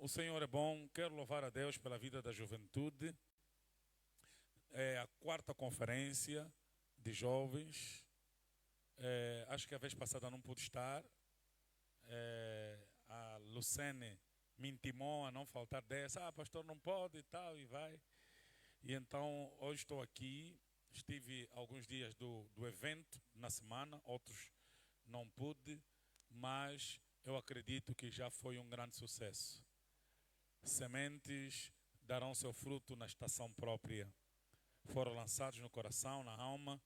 O Senhor é bom. Quero louvar a Deus pela vida da juventude. É a quarta conferência de jovens. Acho que a vez passada não pude estar. A Lucene me intimou a não faltar dessa. Pastor, não pode e tal, e vai. E então, hoje estou aqui. Estive alguns dias do evento na semana, outros não pude, mas eu acredito que já foi um grande sucesso. Sementes darão seu fruto na estação própria. Foram lançados no coração, na alma,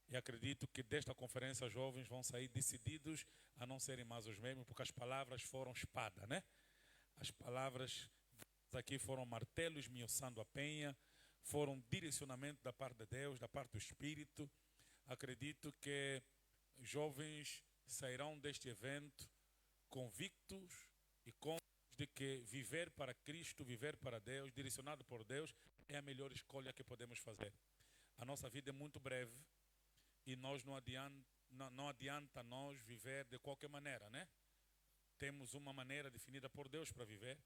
e acredito que desta conferência os jovens vão sair decididos a não serem mais os mesmos, porque as palavras foram espada, né? As palavras aqui foram martelo esmiuçando a penha, foram direcionamento da parte de Deus, da parte do Espírito. Acredito que jovens sairão deste evento convictos e convictos de que viver para Cristo, viver para Deus, direcionado por Deus, é a melhor escolha que podemos fazer. A nossa vida é muito breve e não adianta nós viver de qualquer maneira, né? Temos uma maneira definida por Deus para viver.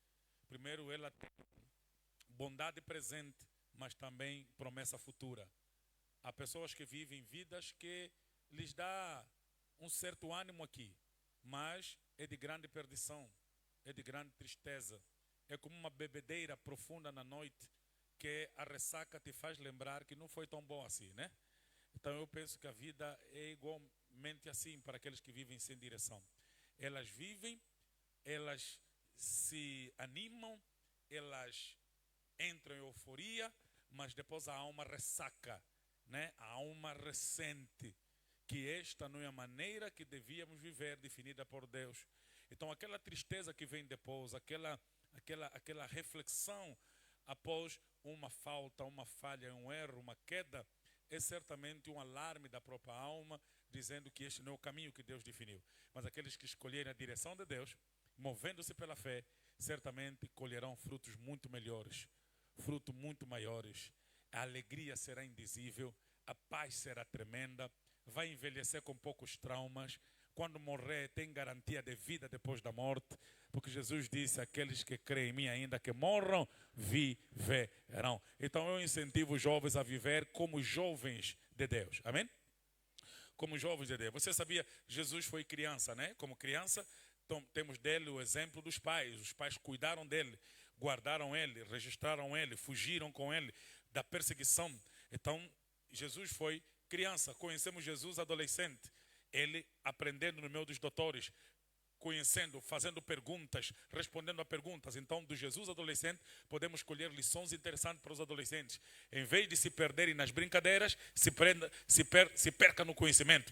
Primeiro, ela tem bondade presente, mas também promessa futura. Há pessoas que vivem vidas que lhes dá um certo ânimo aqui, mas é de grande perdição, é de grande tristeza. É como uma bebedeira profunda na noite, que a ressaca te faz lembrar que não foi tão bom assim, né? Então eu penso que a vida é igualmente assim para aqueles que vivem sem direção. Elas vivem, elas se animam, elas entram em euforia, mas depois a alma ressaca, né? A alma ressente que esta não é a maneira que devíamos viver, definida por Deus. Então aquela tristeza que vem depois, aquela reflexão após uma falta, uma falha, um erro, uma queda, é certamente um alarme da própria alma, dizendo que este não é o caminho que Deus definiu. Mas aqueles que escolherem a direção de Deus, movendo-se pela fé, certamente colherão frutos muito melhores, frutos muito maiores. A alegria será indizível, a paz será tremenda, vai envelhecer com poucos traumas. Quando morrer, tem garantia de vida depois da morte, porque Jesus disse: aqueles que creem em mim, ainda que morram, viverão. Então eu incentivo os jovens a viver como jovens de Deus, amém? Como jovens de Deus. Você sabia, Jesus foi criança, né? Como criança, então, temos dele o exemplo dos pais. Os pais cuidaram dele, guardaram ele, registraram ele, fugiram com ele da perseguição. Então Jesus foi criança. Conhecemos Jesus adolescente, ele aprendendo no meio dos doutores, conhecendo, fazendo perguntas, respondendo a perguntas. Então, do Jesus adolescente, podemos colher lições interessantes para os adolescentes. Em vez de se perderem nas brincadeiras, se perca no conhecimento.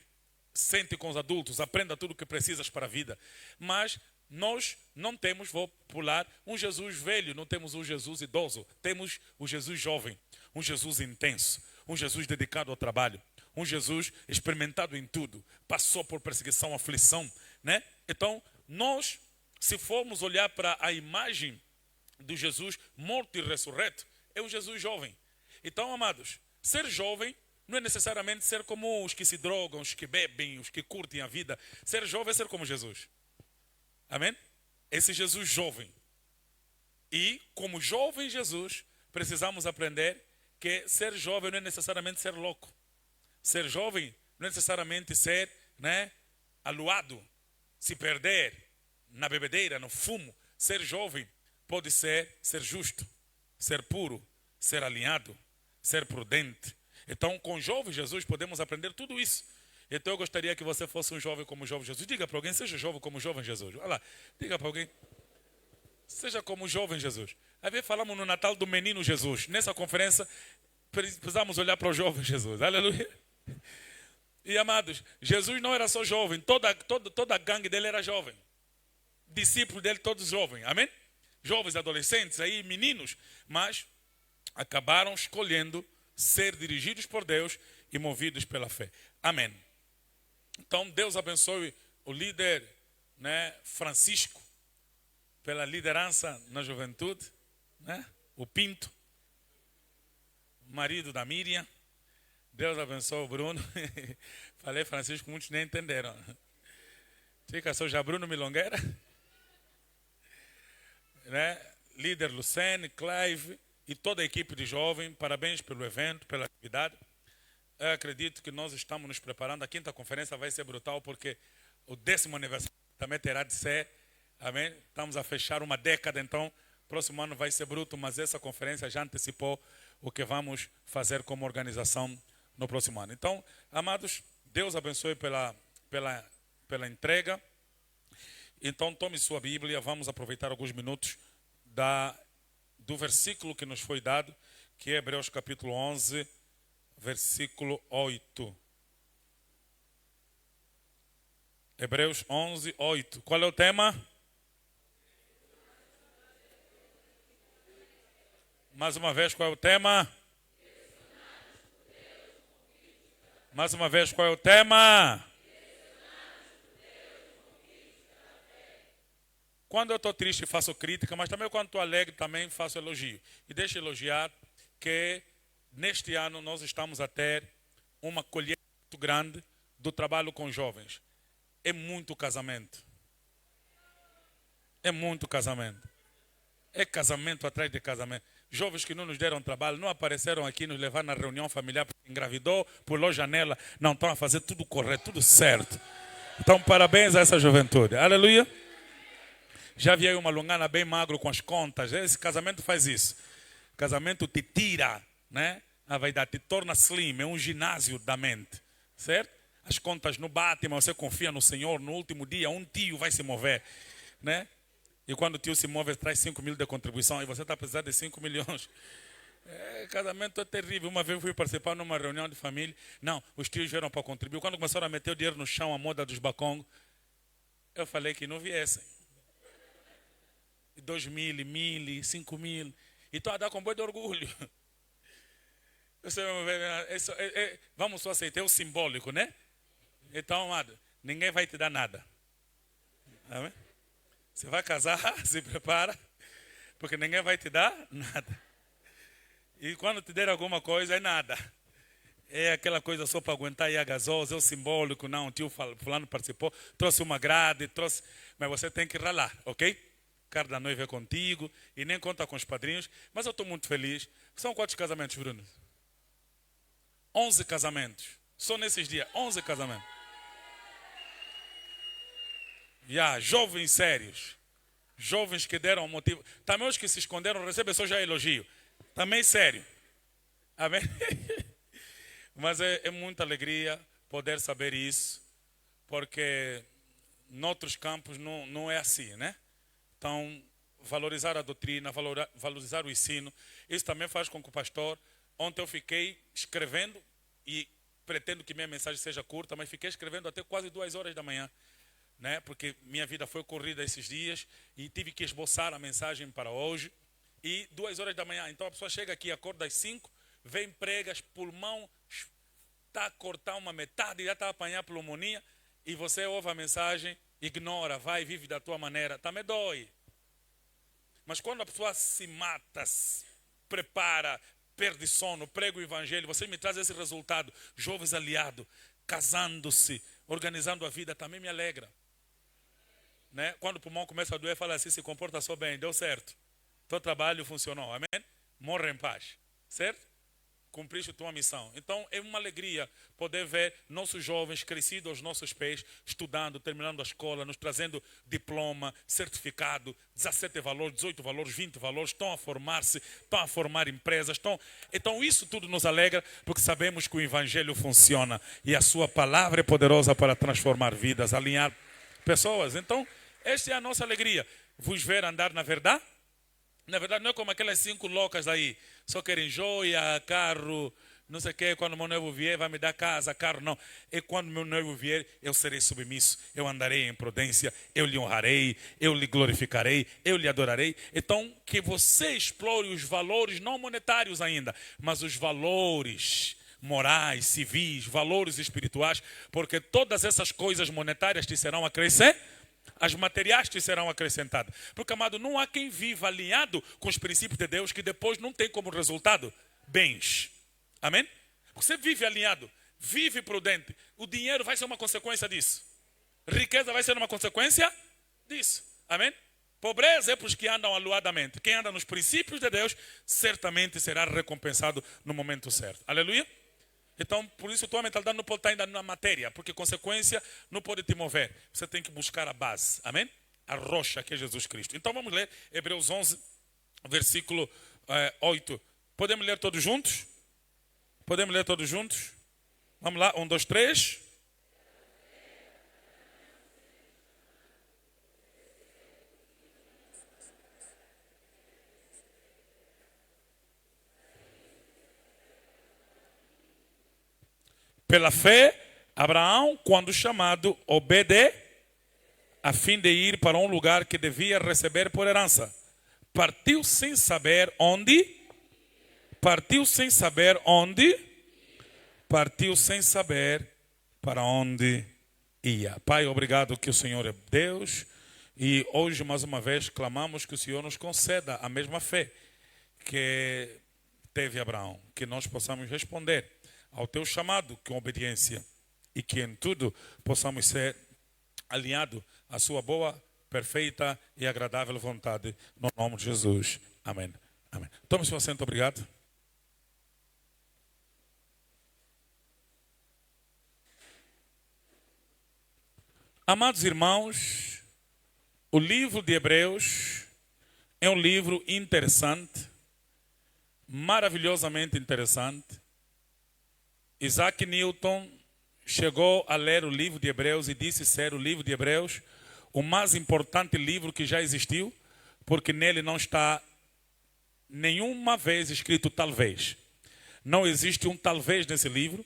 Sente com os adultos, aprenda tudo o que precisas para a vida. Mas nós não temos, vou pular, um Jesus velho, não temos um Jesus idoso. Temos o Jesus jovem, um Jesus intenso, um Jesus dedicado ao trabalho, um Jesus experimentado em tudo, passou por perseguição, aflição, né? Então, nós, se formos olhar para a imagem do Jesus morto e ressurreto, é um Jesus jovem. Então, amados, ser jovem não é necessariamente ser como os que se drogam, os que bebem, os que curtem a vida. Ser jovem é ser como Jesus. Amém? Esse Jesus jovem. E, como jovem Jesus, precisamos aprender que ser jovem não é necessariamente ser louco. Ser jovem não é necessariamente ser, né, aluado, se perder na bebedeira, no fumo. Ser jovem pode ser justo, ser puro, ser alinhado, ser prudente. Então, com o jovem Jesus podemos aprender tudo isso. Então eu gostaria que você fosse um jovem como o jovem Jesus. Diga para alguém: seja jovem como o jovem Jesus. Olha lá, diga para alguém: seja como o jovem Jesus. Aí falamos no Natal do menino Jesus. Nessa conferência precisamos olhar para o jovem Jesus. Aleluia. E amados, Jesus não era só jovem, toda a gangue dele era jovem. Discípulos dele todos jovens, amém? Jovens, adolescentes, aí meninos, mas acabaram escolhendo ser dirigidos por Deus e movidos pela fé. Amém. Então Deus abençoe o líder, né, Francisco, pela liderança na juventude, né? O Pinto, marido da Miriam. Deus abençoe o Bruno. Falei Francisco, muitos nem entenderam. Fica só já Bruno Milongueira, né? líder Lucene, Clive e toda a equipe de jovem, parabéns pelo evento, pela atividade. Eu acredito que nós estamos nos preparando. A quinta conferência vai ser brutal, porque o 10º aniversário também terá de ser. Amém? Estamos a fechar uma década, então próximo ano vai ser bruto, mas essa conferência já antecipou o que vamos fazer como organização no próximo ano. Então, amados, Deus abençoe pela entrega. Então, tome sua Bíblia, vamos aproveitar alguns minutos do versículo que nos foi dado, que é Hebreus capítulo 11, versículo 8. Hebreus 11, 8. Qual é o tema? Mais uma vez, qual é o tema? Mais uma vez, qual é o tema? Quando eu estou triste, faço crítica, mas também quando estou alegre, também faço elogio. E deixa eu elogiar que neste ano nós estamos a ter uma colheita muito grande do trabalho com jovens. É muito casamento. É muito casamento. É casamento atrás de casamento. Jovens que não nos deram trabalho, não apareceram aqui nos levar na reunião familiar, porque engravidou, pulou janela, não estão a fazer tudo correto, tudo certo. Então, parabéns a essa juventude. Aleluia. Já vi aí uma lungana bem magro com as contas. Esse casamento faz isso. Casamento te tira, né? A vaidade te torna slim, é um ginásio da mente, certo? As contas não batem, mas você confia no Senhor. No último dia, um tio vai se mover, né? E quando o tio se move, traz 5 mil de contribuição e você está precisando de 5 milhões. Casamento é terrível. Uma vez eu fui participar numa reunião de família. Não, os tios vieram para contribuir. Quando começaram a meter o dinheiro no chão, a moda dos bacongos, eu falei que não viessem. 2 mil, 1.000, 5 mil. E estou a dar com boi de orgulho. Vamos só aceitar o simbólico, né? Então, amado, ninguém vai te dar nada. Amém? Você vai casar, se prepara, porque ninguém vai te dar nada. E quando te der alguma coisa, é nada. É aquela coisa só para aguentar aí a gasosa, é o simbólico. Não, o tio fulano participou, trouxe uma grade, trouxe... Mas você tem que ralar, ok? Cara da noiva é contigo, e nem conta com os padrinhos. Mas eu estou muito feliz. São quantos casamentos, Bruno? 11 casamentos. Só nesses dias, 11 casamentos. Jovens sérios. Jovens que deram motivo. Também os que se esconderam recebem só já elogio. Também sério. Amém? Mas é muita alegria poder saber isso, porque em outros campos não é assim, né? Então, valorizar a doutrina, valorizar o ensino, isso também faz com que o pastor... Ontem eu fiquei escrevendo, e pretendo que minha mensagem seja curta, mas fiquei escrevendo até quase 2 horas da manhã, né? Porque minha vida foi corrida esses dias e tive que esboçar a mensagem para hoje. E 2 horas da manhã, então a pessoa chega aqui, acorda às 5, vem pregas, pulmão, está a cortar uma metade, já está a apanhar pneumonia, e você ouve a mensagem, ignora, vai, vive da tua maneira, também dói. Mas quando a pessoa se mata, se prepara, perde sono, prega o evangelho, você me traz esse resultado, jovens aliados, casando-se, organizando a vida, também me alegra. Né? Quando o pulmão começa a doer, fala assim, se comporta só bem, deu certo. Teu trabalho funcionou, amém? Morra em paz, certo? Cumpriste tua missão. Então é uma alegria poder ver nossos jovens crescidos aos nossos pés, estudando, terminando a escola, nos trazendo diploma, certificado, 17 valores, 18 valores, 20 valores, estão a formar-se, estão a formar empresas. Então isso tudo nos alegra, porque sabemos que o evangelho funciona e a sua palavra é poderosa para transformar vidas, alinhar pessoas. Então esta é a nossa alegria, vos ver andar na verdade. Na verdade, não é como aquelas 5 loucas aí, só querem joia, carro, não sei o que. Quando meu noivo vier, vai me dar casa, carro, não. E quando meu noivo vier, eu serei submisso, eu andarei em prudência, eu lhe honrarei, eu lhe glorificarei, eu lhe adorarei. Então, que você explore os valores, não monetários ainda, mas os valores morais, civis, valores espirituais, porque todas essas coisas monetárias te serão acrescentadas. As materiais te serão acrescentadas. Porque, amado, não há quem viva alinhado com os princípios de Deus que depois não tem como resultado bens. Amém? Você vive alinhado, vive prudente. O dinheiro vai ser uma consequência disso. Riqueza vai ser uma consequência disso. Amém? Pobreza é para os que andam aluadamente. Quem anda nos princípios de Deus, certamente será recompensado no momento certo. Aleluia? Então, por isso, tua mentalidade não pode estar ainda na matéria, porque consequência não pode te mover. Você tem que buscar a base. Amém? A rocha que é Jesus Cristo. Então, vamos ler Hebreus 11, versículo 8. Podemos ler todos juntos? Podemos ler todos juntos? Vamos lá, 1, 2, 3. Pela fé, Abraão, quando chamado, obedeceu a fim de ir para um lugar que devia receber por herança. Partiu sem saber onde, partiu sem saber para onde ia. Pai, obrigado que o Senhor é Deus e hoje mais uma vez clamamos que o Senhor nos conceda a mesma fé que teve Abraão, que nós possamos responder ao teu chamado com obediência e que em tudo possamos ser alinhados à sua boa, perfeita e agradável vontade, no nome de Jesus. Amém. Amém. Tome seu assento, obrigado. Amados irmãos, o livro de Hebreus é um livro interessante, maravilhosamente interessante. Isaac Newton chegou a ler o livro de Hebreus e disse ser o livro de Hebreus o mais importante livro que já existiu, porque nele não está nenhuma vez escrito talvez. Não existe um talvez nesse livro,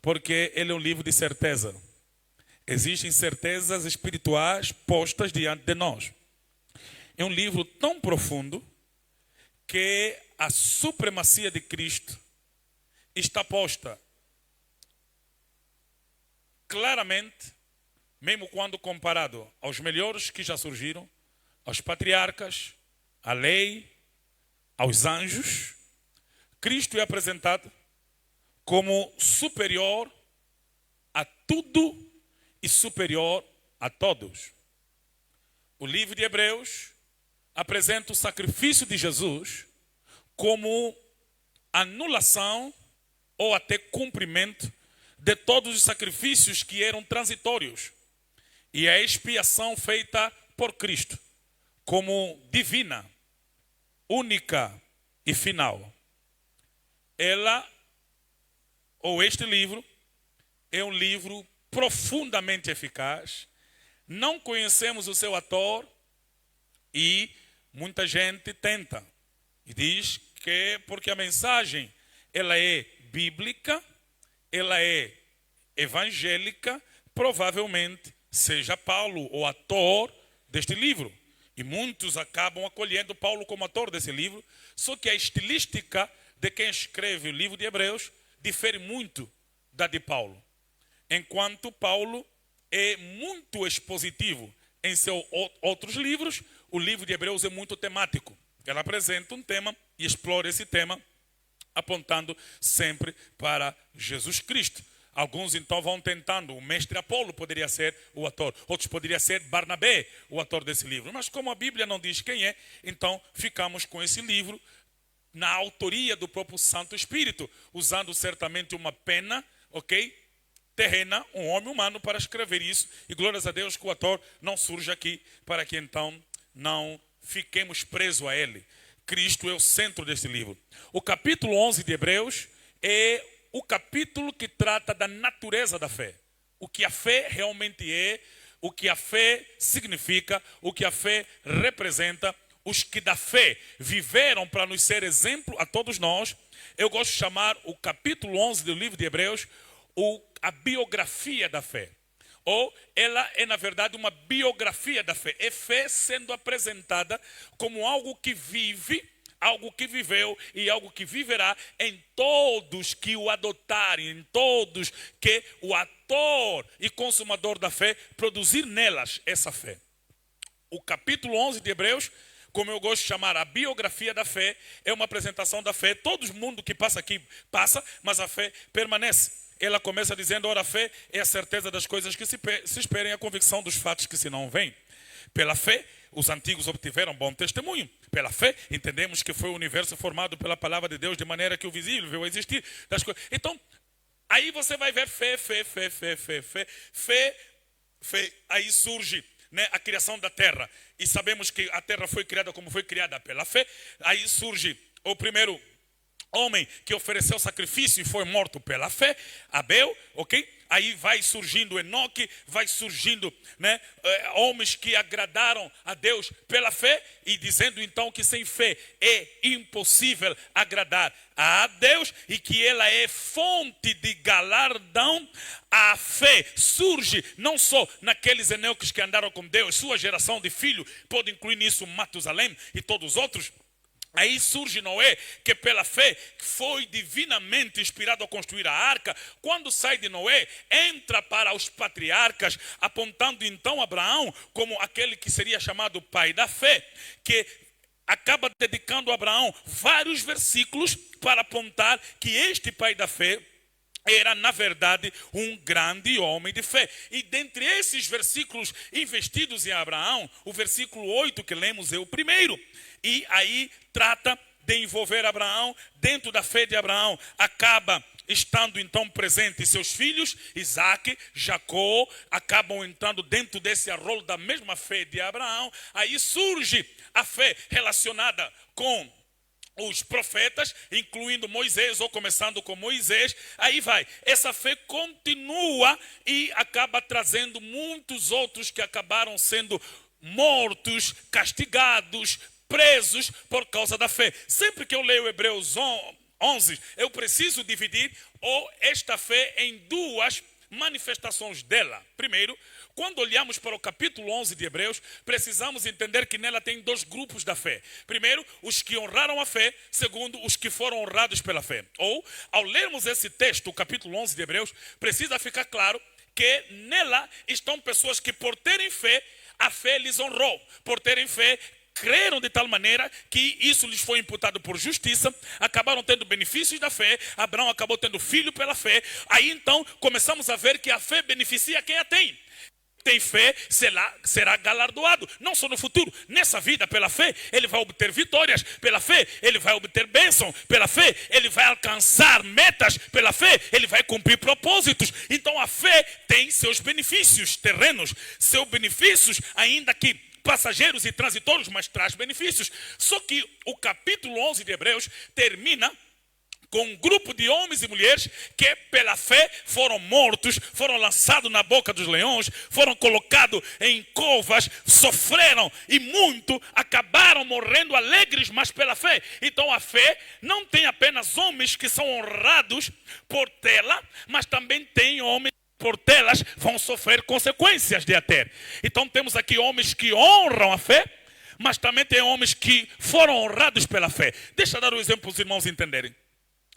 porque ele é um livro de certeza. Existem certezas espirituais postas diante de nós. É um livro tão profundo que a supremacia de Cristo está posta claramente, mesmo quando comparado aos melhores que já surgiram, aos patriarcas, à lei, aos anjos, Cristo é apresentado como superior a tudo e superior a todos. O livro de Hebreus apresenta o sacrifício de Jesus como anulação ou até cumprimento de todos os sacrifícios que eram transitórios. E a expiação feita por Cristo como divina, única e final. Ela, ou este livro, é um livro profundamente eficaz. Não conhecemos o seu autor e muita gente tenta e diz que porque a mensagem ela é bíblica, ela é evangélica, provavelmente seja Paulo o autor deste livro. E muitos acabam acolhendo Paulo como autor desse livro, só que a estilística de quem escreve o livro de Hebreus difere muito da de Paulo. Enquanto Paulo é muito expositivo em seus outros livros, o livro de Hebreus é muito temático. Ela apresenta um tema e explora esse tema, apontando sempre para Jesus Cristo. Alguns então vão tentando, o mestre Apolo poderia ser o autor, outros poderia ser Barnabé, o autor desse livro. Mas como a Bíblia não diz quem é, então ficamos com esse livro na autoria do próprio Santo Espírito, usando certamente uma pena, terrena, um homem humano para escrever isso. E glórias a Deus que o autor não surge aqui, para que então não fiquemos presos a ele. Cristo é o centro desse livro. O capítulo 11 de Hebreus é o capítulo que trata da natureza da fé. O que a fé realmente é, o que a fé significa, o que a fé representa. Os que da fé viveram para nos ser exemplo a todos nós. Eu gosto de chamar o capítulo 11 do livro de Hebreus a biografia da fé. Ou ela é, na verdade, uma biografia da fé. É fé sendo apresentada como algo que vive, algo que viveu e algo que viverá em todos que o adotarem, em todos que o ator e consumador da fé produzir nelas essa fé. O capítulo 11 de Hebreus, como eu gosto de chamar a biografia da fé, é uma apresentação da fé. Todo mundo que passa aqui passa, mas a fé permanece. Ela começa dizendo, ora, a fé é a certeza das coisas que se esperam e a convicção dos fatos que se não veem. Pela fé, os antigos obtiveram bom testemunho. Pela fé, entendemos que foi o universo formado pela palavra de Deus, de maneira que o visível veio a existir das coisas. Então, aí você vai ver fé. Aí surge, né, a criação da terra. E sabemos que a terra foi criada como foi criada pela fé. Aí surge o primeiro homem que ofereceu sacrifício e foi morto pela fé, Abel, ok? Aí vai surgindo Enoque, vai surgindo, né, homens que agradaram a Deus pela fé, e dizendo então que sem fé é impossível agradar a Deus e que ela é fonte de galardão. A fé surge não só naqueles Enoques que andaram com Deus, sua geração de filho, pode incluir nisso Matusalém e todos os outros. Aí surge Noé, que pela fé foi divinamente inspirado a construir a arca. Quando sai de Noé, entra para os patriarcas, apontando então Abraão como aquele que seria chamado pai da fé, que acaba dedicando a Abraão vários versículos para apontar que este pai da fé era, na verdade, um grande homem de fé. E dentre esses versículos investidos em Abraão, o versículo 8 que lemos é o primeiro. E aí trata de envolver Abraão. Dentro da fé de Abraão acaba estando então presente seus filhos, Isaac, Jacó, acabam entrando dentro desse rolo da mesma fé de Abraão. Aí surge a fé relacionada com os profetas, incluindo Moisés, ou começando com Moisés. Aí vai, essa fé continua e acaba trazendo muitos outros que acabaram sendo mortos, castigados, presos por causa da fé. Sempre que eu leio Hebreus 11, eu preciso dividir esta fé em duas manifestações dela. Primeiro, quando olhamos para o capítulo 11 de Hebreus, precisamos entender que nela tem dois grupos da fé. Primeiro, os que honraram a fé. Segundo, os que foram honrados pela fé. Ou, ao lermos esse texto, o capítulo 11 de Hebreus, precisa ficar claro que nela estão pessoas que, por terem fé, a fé lhes honrou. Por terem fé, creram de tal maneira que isso lhes foi imputado por justiça, acabaram tendo benefícios da fé. Abraão acabou tendo filho pela fé. Aí então começamos a ver que a fé beneficia quem a tem. Tem fé, será galardoado, não só no futuro, nessa vida. Pela fé ele vai obter vitórias, pela fé ele vai obter bênção, pela fé ele vai alcançar metas, pela fé ele vai cumprir propósitos. Então a fé tem seus benefícios terrenos, seus benefícios ainda que passageiros e transitórios, mas traz benefícios. Só que o capítulo 11 de Hebreus termina com um grupo de homens e mulheres que pela fé foram mortos, foram lançados na boca dos leões, foram colocados em covas, sofreram e muito, acabaram morrendo alegres, mas pela fé. Então a fé não tem apenas homens que são honrados por tê-la, mas também tem homens por telas vão sofrer consequências de a ter. Então temos aqui homens que honram a fé, mas também tem homens que foram honrados pela fé. Deixa eu dar um exemplo para os irmãos entenderem.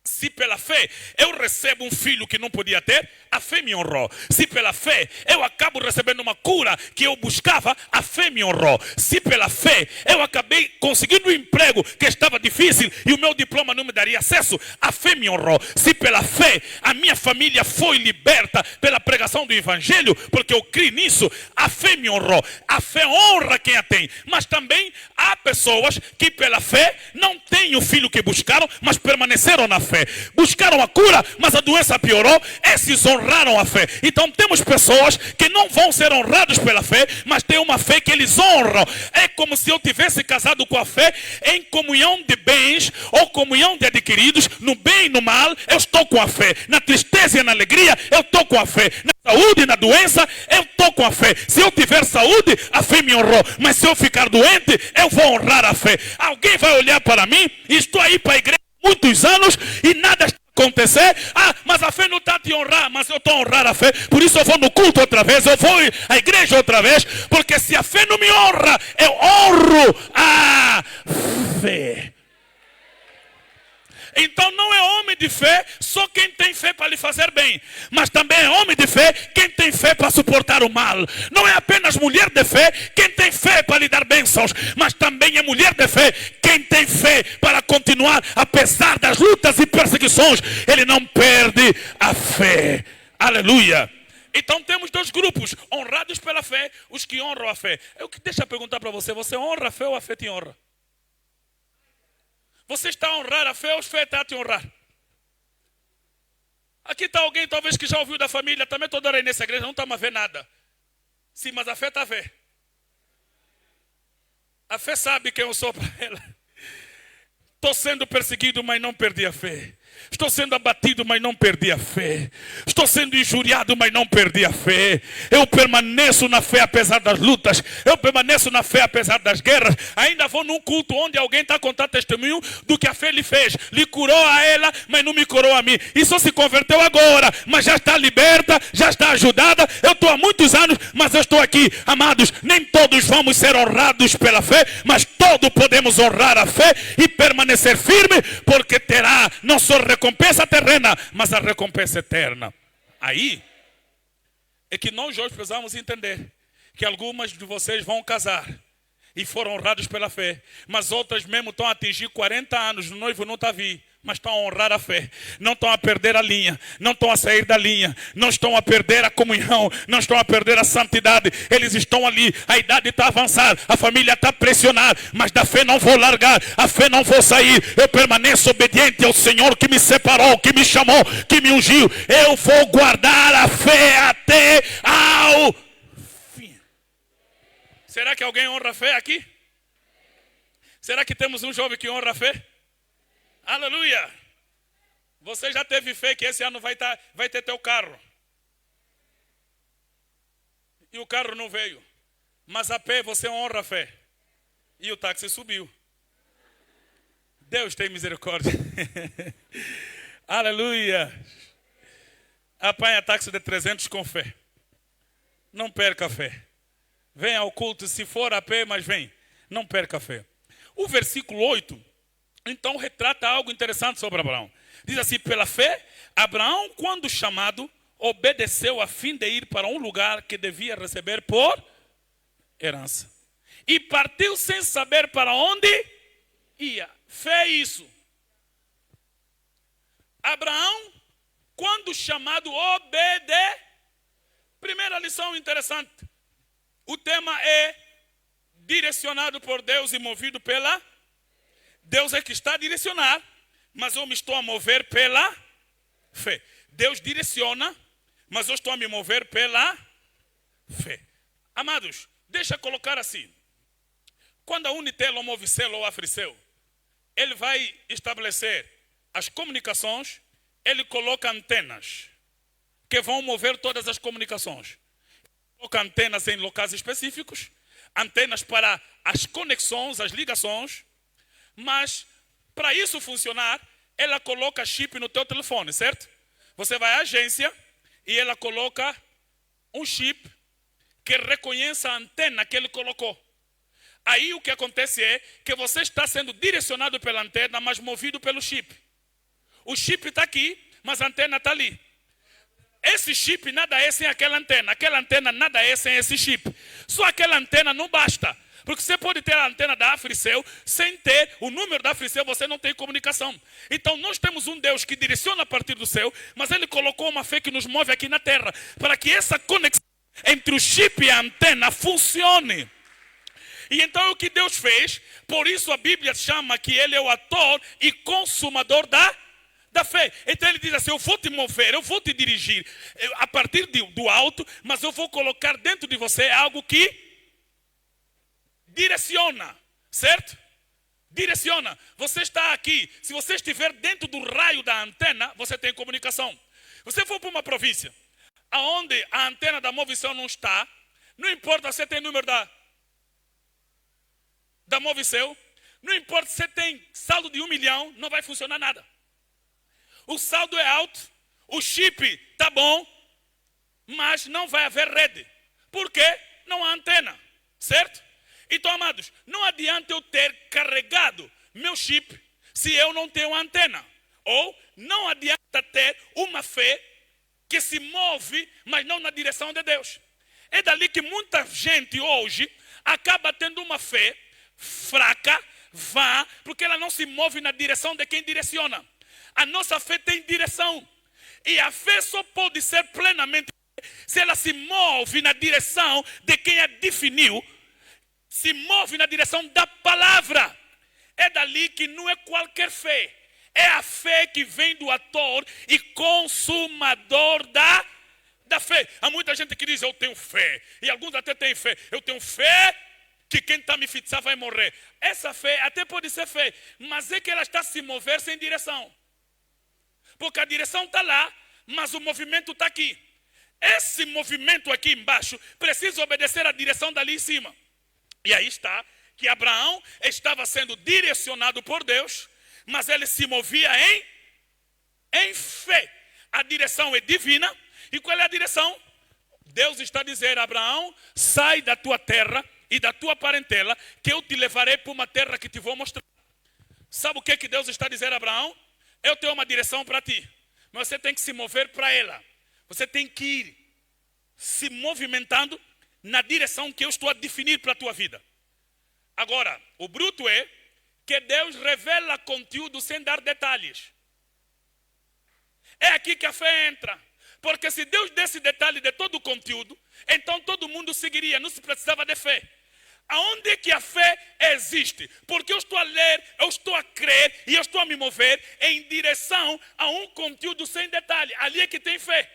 Se pela fé eu recebo um filho que não podia ter, a fé me honrou. Se pela fé eu acabo recebendo uma cura que eu buscava, a fé me honrou. Se pela fé eu acabei conseguindo um emprego que estava difícil e o meu diploma não me daria acesso, a fé me honrou. Se pela fé a minha família foi liberta pela pregação do evangelho, porque eu criei nisso, a fé me honrou. A fé honra quem a tem. Mas também há pessoas que pela fé não têm o filho que buscaram, mas permaneceram na fé. Buscaram a cura, mas a doença piorou. Esses honraram a fé. Então temos pessoas que não vão ser honrados pela fé, mas tem uma fé que eles honram. É como se eu tivesse casado com a fé em comunhão de bens ou comunhão de adquiridos. No bem e no mal eu estou com a fé. Na tristeza e na alegria eu estou com a fé. Na saúde e na doença eu estou com a fé. Se eu tiver saúde, a fé me honrou. Mas se eu ficar doente, eu vou honrar a fé. Alguém vai olhar para mim e estou aí para a igreja muitos anos e nada está a acontecer. Mas a fé não está a te honrar, mas eu estou a honrar a fé. Por isso eu vou no culto outra vez, eu vou à igreja outra vez, porque se a fé não me honra, eu honro a fé. Então não é homem de fé só quem tem fé para lhe fazer bem, mas também é homem de fé quem tem fé para suportar o mal. Não é apenas mulher de fé quem tem fé para lhe dar bênçãos, mas também é mulher de fé quem tem fé para continuar apesar das lutas e perseguições. Ele não perde a fé. Aleluia. Então temos dois grupos, honrados pela fé, os que honram a fé. Deixa eu perguntar para você, você honra a fé ou a fé te honra? Você está a honrar a fé ou a fé está a te honrar? Aqui está alguém talvez que já ouviu da família, também toda hora aí nessa igreja, não estamos a ver nada. Sim, mas a fé está a ver. A fé sabe quem eu sou para ela. Estou sendo perseguido, mas não perdi a fé. Estou sendo abatido, mas não perdi a fé. Estou sendo injuriado, mas não perdi a fé. Eu permaneço na fé apesar das lutas. Eu permaneço na fé apesar das guerras. Ainda vou num culto onde alguém está a contar testemunho do que a fé lhe fez. Lhe curou a ela, mas não me curou a mim. E só se converteu agora, mas já está liberta, já está ajudada. Eu estou há muitos anos, mas eu estou aqui. Amados, nem todos vamos ser honrados pela fé, mas todos podemos honrar a fé e permanecer firme, porque terá não só recompensa terrena, mas a recompensa eterna. Aí é que nós hoje precisamos entender que algumas de vocês vão casar e foram honrados pela fé, mas outras mesmo estão a atingir 40 anos, o noivo não está vindo, mas estão a honrar a fé, não estão a perder a linha, não estão a sair da linha, não estão a perder a comunhão, não estão a perder a santidade. Eles estão ali, a idade está avançada, a família está pressionada, mas da fé não vou largar, a fé não vou sair. Eu permaneço obediente ao Senhor que me separou, que me chamou, que me ungiu. Eu vou guardar a fé até ao fim. Será que alguém honra a fé aqui? Será que temos um jovem que honra a fé? Aleluia! Você já teve fé que esse ano vai ter teu carro. E o carro não veio. Mas a pé você honra a fé. E o táxi subiu. Deus tem misericórdia. Aleluia! Apanha táxi de 300 com fé. Não perca a fé. Venha ao culto, se for a pé, mas vem. Não perca a fé. O versículo 8... então retrata algo interessante sobre Abraão. Diz assim: pela fé, Abraão, quando chamado, obedeceu a fim de ir para um lugar que devia receber por herança. E partiu sem saber para onde ia. Fé é isso. Abraão, quando chamado, obedeceu. Primeira lição interessante. O tema é direcionado por Deus e movido pela Deus é que está a direcionar, mas eu me estou a mover pela fé. Deus direciona, mas eu estou a me mover pela fé. Amados, deixa eu colocar assim. Quando a Unitel, ou Movicel, ou Africel, ele vai estabelecer as comunicações, ele coloca antenas que vão mover todas as comunicações. Coloca antenas em locais específicos, antenas para as conexões, as ligações. Mas, para isso funcionar, ela coloca chip no teu telefone, certo? Você vai à agência e ela coloca um chip que reconheça a antena que ele colocou. Aí o que acontece é que você está sendo direcionado pela antena, mas movido pelo chip. O chip está aqui, mas a antena está ali. Esse chip nada é sem aquela antena nada é sem esse chip. Só aquela antena não basta. Porque você pode ter a antena da Africel, sem ter o número da Africel, você não tem comunicação. Então nós temos um Deus que direciona a partir do céu, mas Ele colocou uma fé que nos move aqui na terra, para que essa conexão entre o chip e a antena funcione. E então é o que Deus fez, por isso a Bíblia chama que Ele é o autor e consumador da fé. Então Ele diz assim: eu vou te mover, eu vou te dirigir a partir do alto, mas eu vou colocar dentro de você algo que direciona, certo? Direciona. Você está aqui, se você estiver dentro do raio da antena, você tem comunicação. Você for para uma província, aonde a antena da Movicel não está, não importa se você tem número da Movicel, não importa se você tem saldo de 1 milhão, não vai funcionar nada. O saldo é alto, o chip está bom, mas não vai haver rede. Por quê? Não há antena, certo? Então, amados, não adianta eu ter carregado meu chip se eu não tenho antena. Ou não adianta ter uma fé que se move, mas não na direção de Deus. É dali que muita gente hoje acaba tendo uma fé fraca, vã, porque ela não se move na direção de quem direciona. A nossa fé tem direção. E a fé só pode ser plenamente se ela se move na direção de quem a definiu, se move na direção da palavra. É dali que não é qualquer fé. É a fé que vem do autor e consumador da fé. Há muita gente que diz, eu tenho fé. E alguns até têm fé. Eu tenho fé que quem está me fixar vai morrer. Essa fé até pode ser fé, mas é que ela está a se mover sem direção. Porque a direção está lá, mas o movimento está aqui. Esse movimento aqui embaixo precisa obedecer à direção dali em cima. E aí está que Abraão estava sendo direcionado por Deus, mas ele se movia em fé. A direção é divina. E qual é a direção? Deus está dizendo, Abraão, sai da tua terra e da tua parentela, que eu te levarei para uma terra que te vou mostrar. Sabe o que Deus está dizendo a Abraão? Eu tenho uma direção para ti, mas você tem que se mover para ela. Você tem que ir se movimentando na direção que eu estou a definir para a tua vida. Agora, o bruto é que Deus revela conteúdo sem dar detalhes. É aqui que a fé entra. Porque se Deus desse detalhe de todo o conteúdo, então todo mundo seguiria, não se precisava de fé. Aonde é que a fé existe? Porque eu estou a ler, eu estou a crer e eu estou a me mover em direção a um conteúdo sem detalhe. Ali é que tem fé.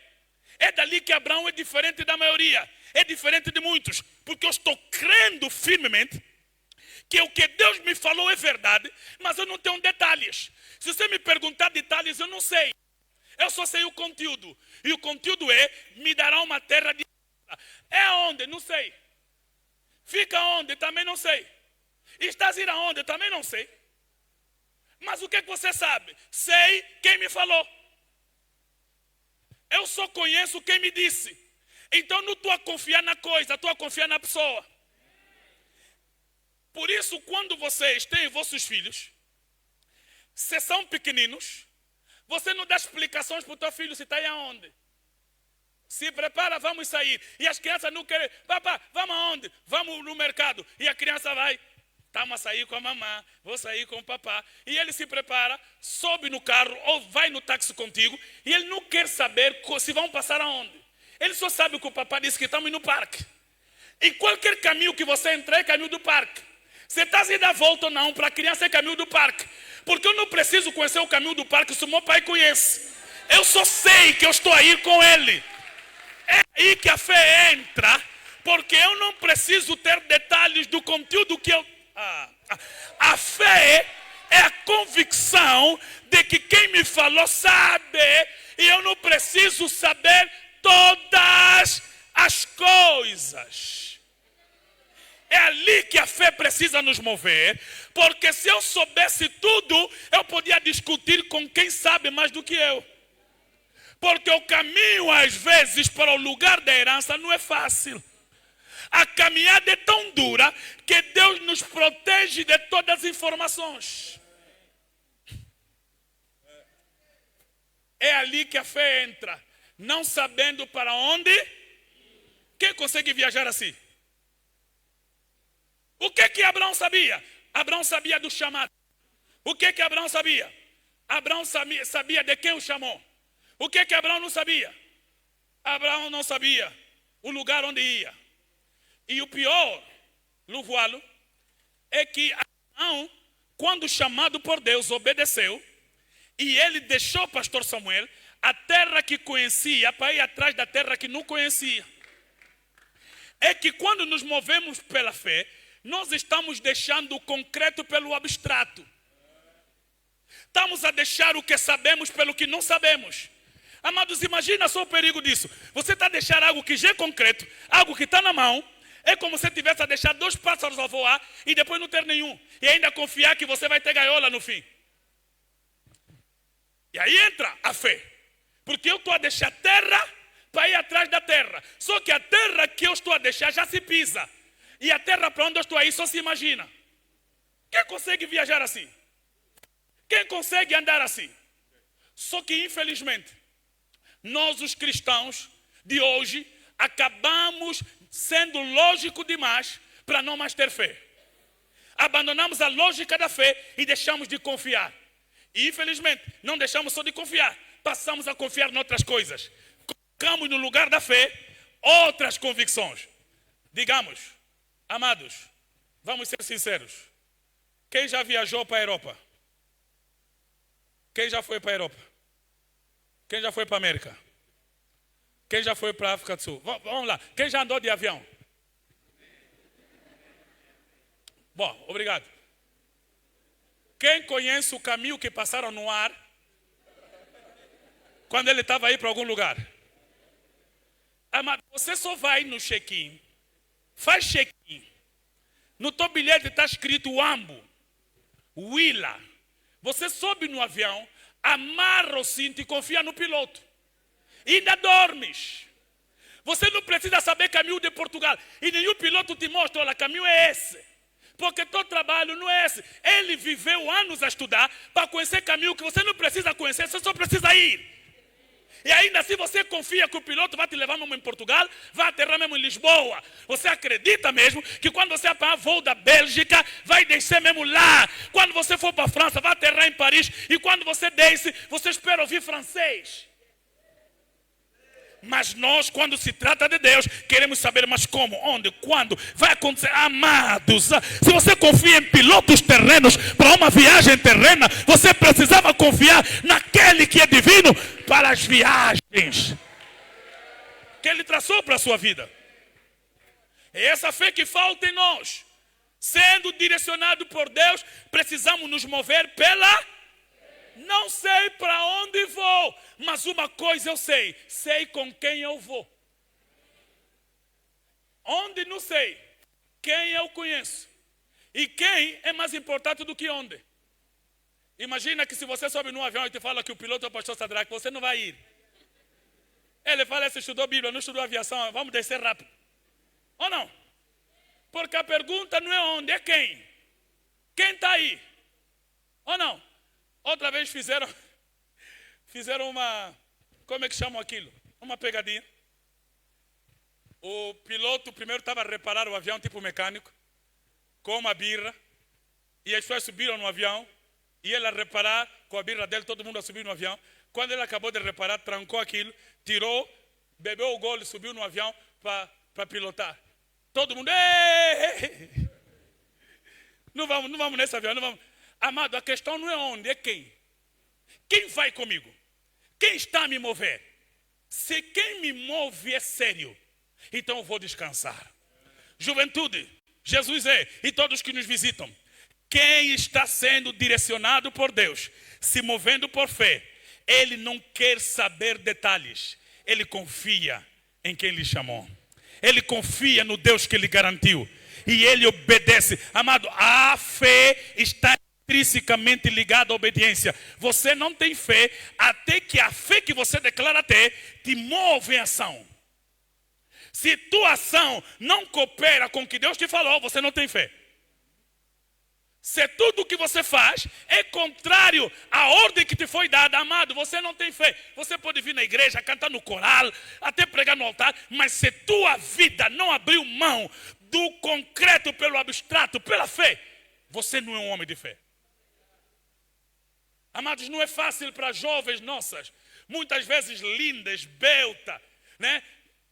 É dali que Abraão é diferente da maioria. É diferente de muitos. Porque eu estou crendo firmemente que o que Deus me falou é verdade, mas eu não tenho detalhes. Se você me perguntar detalhes, eu não sei. Eu só sei o conteúdo. E o conteúdo é, me dará uma terra de... É onde? Não sei. Fica onde? Também não sei. Estás a ir aonde? Também não sei. Mas o que é que você sabe? Sei quem me falou. Eu só conheço quem me disse. Então não estou a confiar na coisa, estou a confiar na pessoa. Por isso, quando vocês têm vossos filhos, se são pequeninos, você não dá explicações para o teu filho se está aí aonde. Se prepara, vamos sair. E as crianças não querem. Papá, vamos aonde? Vamos no mercado. E a criança vai. Estamos a sair com a mamãe, vou sair com o papá. E ele se prepara, sobe no carro ou vai no táxi contigo. E ele não quer saber se vão passar aonde. Ele só sabe que o papá disse que estamos no parque. E qualquer caminho que você entrar é caminho do parque. Você está a dar volta ou não, para a criança é caminho do parque. Porque eu não preciso conhecer o caminho do parque se o meu pai conhece. Eu só sei que eu estou a ir com ele. É aí que a fé entra, porque eu não preciso ter detalhes do conteúdo que eu... A fé é a convicção de que quem me falou sabe, e eu não preciso saber todas as coisas. É ali que a fé precisa nos mover, porque se eu soubesse tudo, eu podia discutir com quem sabe mais do que eu. Porque o caminho, às vezes, para o lugar da herança não é fácil. A caminhada é tão dura que Deus nos protege de todas as informações. É ali que a fé entra, não sabendo para onde. Quem consegue viajar assim? O que Abraão sabia? Abraão sabia do chamado. O que Abraão sabia? Abraão sabia de quem o chamou. O que Abraão não sabia? Abraão não sabia o lugar onde ia. E o pior, Luvualo, é que Abraão, quando chamado por Deus, obedeceu. E ele deixou o pastor Samuel a terra que conhecia para ir atrás da terra que não conhecia. É que quando nos movemos pela fé, nós estamos deixando o concreto pelo abstrato. Estamos a deixar o que sabemos pelo que não sabemos. Amados, imagina só o perigo disso. Você está a deixar algo que já é concreto, algo que está na mão. É como se tivesse a deixar 2 pássaros a voar e depois não ter nenhum. E ainda confiar que você vai ter gaiola no fim. E aí entra a fé. Porque eu estou a deixar terra para ir atrás da terra. Só que a terra que eu estou a deixar já se pisa. E a terra para onde eu estou aí só se imagina. Quem consegue viajar assim? Quem consegue andar assim? Só que infelizmente, nós os cristãos de hoje acabamos sendo lógico demais para não mais ter fé. Abandonamos a lógica da fé e deixamos de confiar. E infelizmente, não deixamos só de confiar, passamos a confiar em outras coisas. colocamos no lugar da fé outras convicções. Digamos, amados, vamos ser sinceros. Quem já viajou para a Europa? Quem já foi para a Europa? Quem já foi para a América? Quem já foi para a África do Sul? Vamos lá. Quem já andou de avião? Bom, obrigado. Quem conhece o caminho que passaram no ar quando ele estava aí para algum lugar? Amado, você só vai no check-in, faz check-in. No teu bilhete está escrito Wambo, Willa. Você sobe no avião, amarra o cinto e confia no piloto. E ainda dormes. Você não precisa saber caminho de Portugal. E nenhum piloto te mostra, olha, caminho é esse. Porque teu trabalho não é esse. Ele viveu anos a estudar para conhecer caminho que você não precisa conhecer, você só precisa ir. E ainda assim você confia que o piloto vai te levar mesmo em Portugal, vai aterrar mesmo em Lisboa. Você acredita mesmo que quando você apanhar voo da Bélgica, vai descer mesmo lá. Quando você for para a França, vai aterrar em Paris. E quando você desce, você espera ouvir francês. Mas nós, quando se trata de Deus, queremos saber, mas como, onde, quando, vai acontecer. Amados, se você confia em pilotos terrenos para uma viagem terrena, você precisava confiar naquele que é divino para as viagens que Ele traçou para a sua vida. É essa fé que falta em nós. Sendo direcionado por Deus, precisamos nos mover pela... Não sei para onde vou, mas uma coisa eu sei com quem eu vou. Onde não sei, quem eu conheço. E quem é mais importante do que onde. Imagina que se você sobe num avião e te fala que o piloto é o pastor Sadraque, você não vai ir. Ele fala, você estudou Bíblia, não estudou aviação, vamos descer rápido. Ou não? Porque a pergunta não é onde, é quem. Quem está aí? Ou não? Outra vez fizeram uma, como é que chamam aquilo? Uma pegadinha. O piloto primeiro estava a reparar o avião, tipo mecânico, com uma birra. E as pessoas subiram no avião. E ele a reparar com a birra dele, todo mundo a subir no avião. Quando ele acabou de reparar, trancou aquilo, tirou, bebeu o gole, subiu no avião para pilotar. Todo mundo, ei! Não vamos nesse avião, não vamos. Amado, a questão não é onde, é quem. Quem vai comigo? Quem está a me mover? Se quem me move é sério, então eu vou descansar. Juventude, Jesus é, e todos que nos visitam. Quem está sendo direcionado por Deus, se movendo por fé, ele não quer saber detalhes. Ele confia em quem lhe chamou. Ele confia no Deus que lhe garantiu. E ele obedece. Amado, a fé está intrinsecamente ligada à obediência. Você não tem fé até que a fé que você declara ter te move em ação. Se tua ação não coopera com o que Deus te falou, você não tem fé. Se tudo o que você faz é contrário à ordem que te foi dada, amado, você não tem fé. Você pode vir na igreja, cantar no coral, até pregar no altar, mas se tua vida não abriu mão do concreto pelo abstrato, pela fé, você não é um homem de fé. Amados, não é fácil para jovens nossas, muitas vezes lindas, belta, né?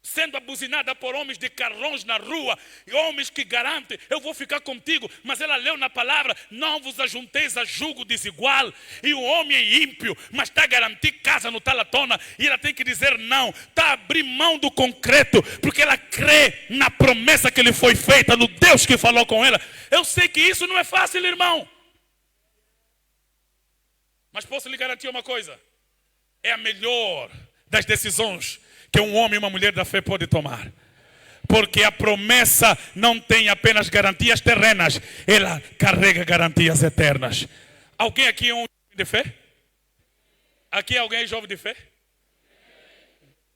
Sendo abuzinada por homens de carrões na rua, e homens que garantem, eu vou ficar contigo, mas ela leu na palavra, não vos ajunteis a jugo desigual, e o homem é ímpio, mas está a garantir casa no talatona, e ela tem que dizer não, está a abrir mão do concreto, porque ela crê na promessa que lhe foi feita, no Deus que falou com ela. Eu sei que isso não é fácil, irmão, mas posso lhe garantir uma coisa, é a melhor das decisões que um homem e uma mulher da fé pode tomar. Porque a promessa não tem apenas garantias terrenas, ela carrega garantias eternas. Alguém aqui é um jovem de fé? Aqui alguém é jovem de fé?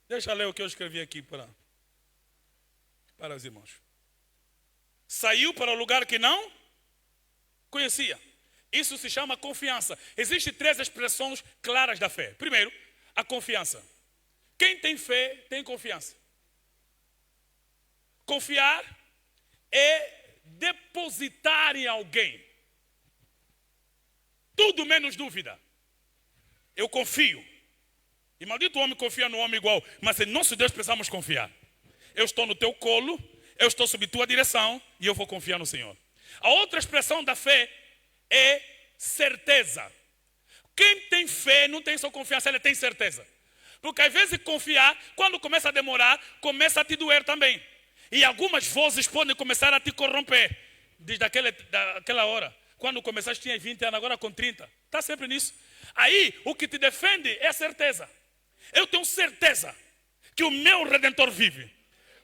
Deixa eu ler o que eu escrevi aqui para os irmãos. Saiu para o lugar que não conhecia. Isso se chama confiança. Existem 3 expressões claras da fé. Primeiro, a confiança. Quem tem fé, tem confiança. Confiar é depositar em alguém. Tudo menos dúvida. Eu confio. E maldito homem confia no homem igual. Mas em nosso Deus precisamos confiar. Eu estou no teu colo, eu estou sob tua direção e eu vou confiar no Senhor. A outra expressão da fé é certeza. Quem tem fé não tem só confiança, ele tem certeza. Porque às vezes confiar, quando começa a demorar, começa a te doer também. E algumas vozes podem começar a te corromper. Desde aquela hora. Quando começaste tinha 20 anos, agora com 30. Está sempre nisso. Aí o que te defende é a certeza. Eu tenho certeza que o meu Redentor vive.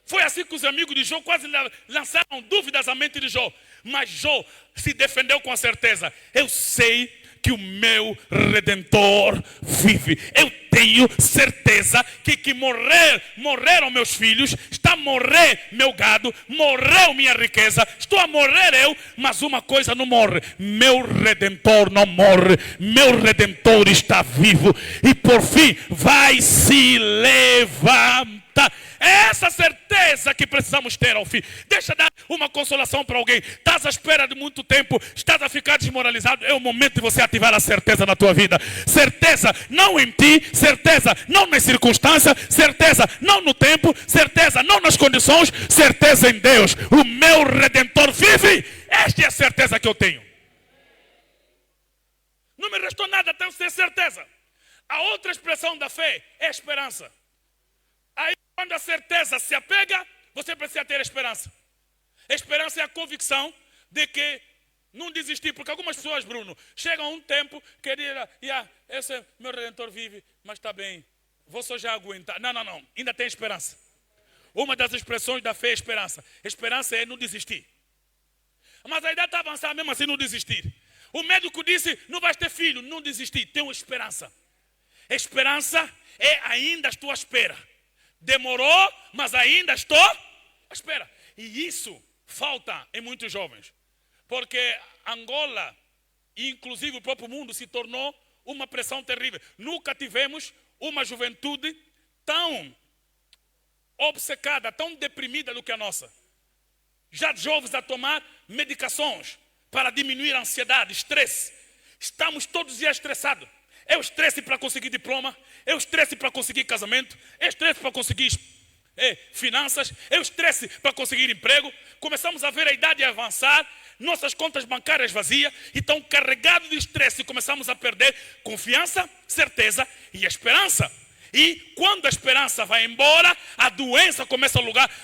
Foi assim que os amigos de Jó quase lançaram dúvidas à mente de Jó. Mas Jó se defendeu com a certeza. Eu sei que o meu Redentor vive. Eu tenho certeza que morreram meus filhos, está a morrer meu gado, morreu minha riqueza, estou a morrer eu, mas uma coisa não morre. Meu Redentor não morre. Meu Redentor está vivo e por fim vai se levantar. É essa certeza que precisamos ter ao fim. Deixa eu dar uma consolação para alguém. Estás à espera de muito tempo, estás a ficar desmoralizado. É o momento de você ativar a certeza na tua vida. Certeza não em ti, certeza não nas circunstâncias, certeza não no tempo, certeza não nas condições, certeza em Deus. O meu Redentor vive. Esta é a certeza que eu tenho. Não me restou nada, tenho que ter certeza. A outra expressão da fé é a esperança. Aí quando a certeza se apega, você precisa ter esperança. A esperança é a convicção de que não desistir. Porque algumas pessoas, Bruno, chegam a um tempo que dizem, esse meu Redentor vive, mas está bem, vou só já aguentar. Não, ainda tem esperança. Uma das expressões da fé é esperança. Esperança é não desistir. Mas a idade está avançada, mesmo assim não desistir. O médico disse, não vais ter filho, não desistir, tenho esperança. Esperança é ainda estou à espera. Demorou, mas ainda estou à espera. E isso falta em muitos jovens. Porque Angola, e inclusive o próprio mundo, se tornou uma pressão terrível. Nunca tivemos uma juventude tão obcecada, tão deprimida do que a nossa. Já jovens a tomar medicações para diminuir a ansiedade, estresse. Estamos todos os dias estressados. É o estresse para conseguir diploma, é o estresse para conseguir casamento, é o estresse para conseguir finanças, é o estresse para conseguir emprego. Começamos a ver a idade avançar, nossas contas bancárias vazias, então carregados de estresse começamos a perder confiança, certeza e esperança. E quando a esperança vai embora, a doença começa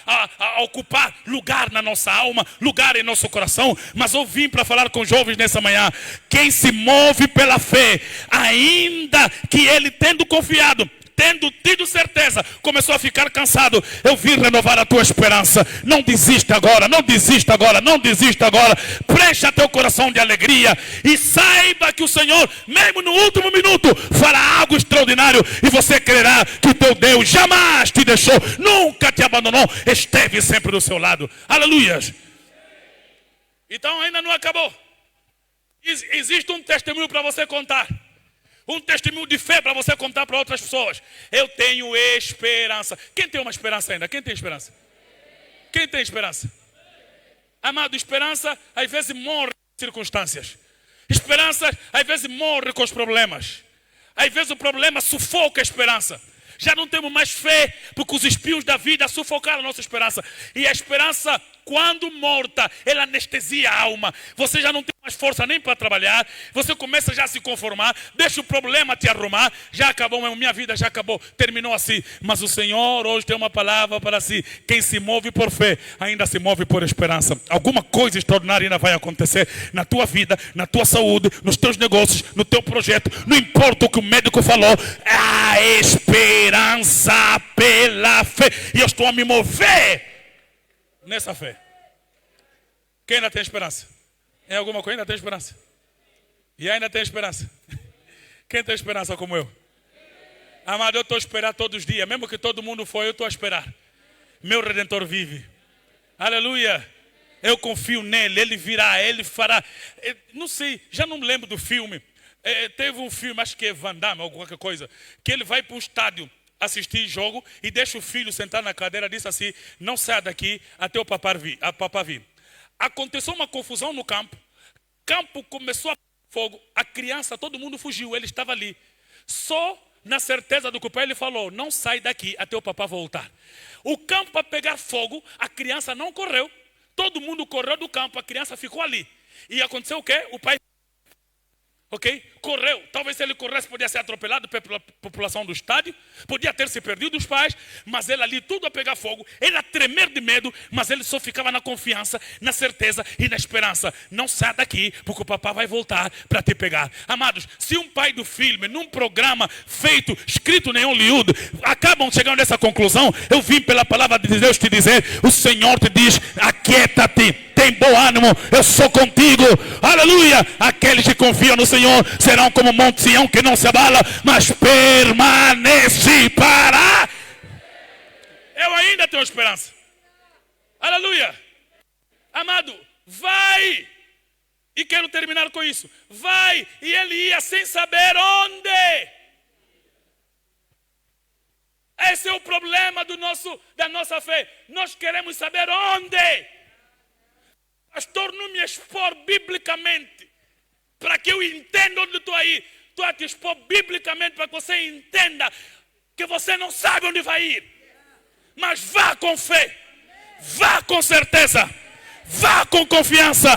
a ocupar lugar na nossa alma, lugar em nosso coração. Mas eu vim para falar com jovens nessa manhã. Quem se move pela fé, ainda que ele tendo confiado, tendo tido certeza, começou a ficar cansado, eu vim renovar a tua esperança. Não desista agora, não desista agora, não desista agora. Preencha teu coração de alegria e saiba que o Senhor, mesmo no último minuto, fará algo extraordinário e você crerá que o teu Deus jamais te deixou, nunca te abandonou, esteve sempre do seu lado. Aleluias. Então ainda não acabou. Existe um testemunho para você contar. Um testemunho de fé para você contar para outras pessoas. Eu tenho esperança. Quem tem uma esperança ainda? Quem tem esperança? Quem tem esperança? Amado, esperança às vezes morre com circunstâncias. Esperança às vezes morre com os problemas. Às vezes o problema sufoca a esperança. Já não temos mais fé porque os espinhos da vida sufocaram a nossa esperança. E a esperança, quando morta, ela anestesia a alma. Você já não tem mais força nem para trabalhar. Você começa já a se conformar. Deixa o problema te arrumar. Já acabou, minha vida já acabou. Terminou assim. Mas o Senhor hoje tem uma palavra para si. Quem se move por fé, ainda se move por esperança. Alguma coisa extraordinária ainda vai acontecer na tua vida, na tua saúde, nos teus negócios, no teu projeto. Não importa o que o médico falou. A esperança pela fé. E eu estou a me mover nessa fé. Quem ainda tem esperança? Em alguma coisa ainda tem esperança? E ainda tem esperança? Quem tem esperança como eu? Amado, eu estou a esperar todos os dias. Mesmo que todo mundo for, eu estou a esperar. Meu Redentor vive. Aleluia. Eu confio nele, ele virá, ele fará. Não sei, já não me lembro do filme. Teve um filme, acho que é Van Damme ou qualquer coisa, que ele vai para o estádio assistir jogo e deixa o filho sentar na cadeira, disse assim, não saia daqui até o papá vir. Aconteceu uma confusão no campo começou a fogo, a criança, todo mundo fugiu, ele estava ali. Só na certeza do que o pai lhe falou. Não sai daqui até o papai voltar. O campo para pegar fogo, a criança não correu. Todo mundo correu do campo, a criança ficou ali. E aconteceu o quê? O pai... Ok? Correu. Talvez se ele corresse podia ser atropelado pela população do estádio. Podia ter se perdido os pais. Mas ele ali tudo a pegar fogo. Ele a tremer de medo. Mas ele só ficava na confiança, na certeza e na esperança. Não sai daqui porque o papai vai voltar para te pegar. Amados, se um pai do filme, num programa feito, escrito em Hollywood, acabam chegando nessa conclusão, eu vim pela palavra de Deus te dizer, o Senhor te diz, aquieta-te, tem bom ânimo, eu sou contigo. Aleluia! Aqueles que confiam no Senhor serão como o Monte Sião que não se abala, mas permanece para... Eu ainda tenho esperança. Aleluia! Amado, vai! E quero terminar com isso. Vai! E ele ia sem saber onde. Esse é o problema da nossa fé. Nós queremos saber onde. Pastor, não me expor biblicamente para que eu entenda onde estou aí. Estou a te expor biblicamente para que você entenda que você não sabe onde vai ir. Mas vá com fé, vá com certeza, vá com confiança,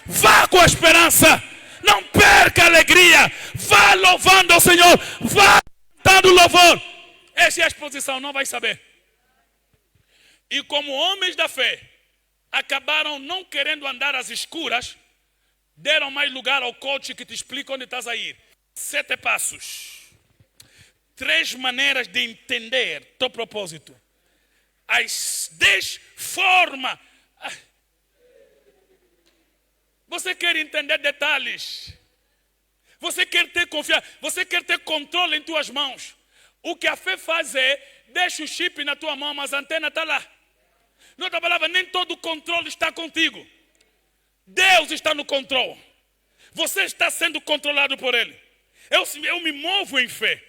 vá com esperança. Não perca a alegria. Vá louvando ao Senhor, vá dando louvor. Essa é a exposição, não vai saber. E como homens da fé, acabaram não querendo andar às escuras, deram mais lugar ao coach que te explica onde estás a ir. 7 passos. 3 maneiras de entender teu propósito. As 10 formas. Você quer entender detalhes. Você quer ter confiança. Você quer ter controle em tuas mãos. O que a fé faz é, deixa o chip na tua mão, mas a antena está lá. Em outra palavra, nem todo o controle está contigo. Deus está no controle. Você está sendo controlado por Ele. Eu me movo em fé.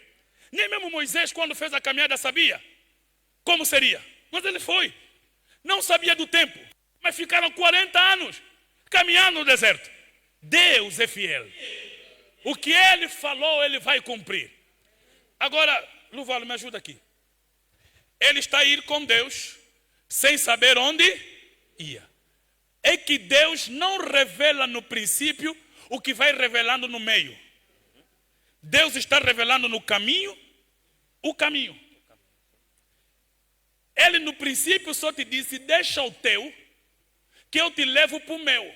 Nem mesmo Moisés, quando fez a caminhada, sabia como seria. Mas ele foi. Não sabia do tempo. Mas ficaram 40 anos caminhando no deserto. Deus é fiel. O que Ele falou, Ele vai cumprir. Agora, Luvalo, me ajuda aqui. Ele está a ir com Deus, sem saber onde ia. É que Deus não revela no princípio o que vai revelando no meio. Deus está revelando no caminho, o caminho. Ele no princípio só te disse, deixa o teu, que eu te levo para o meu.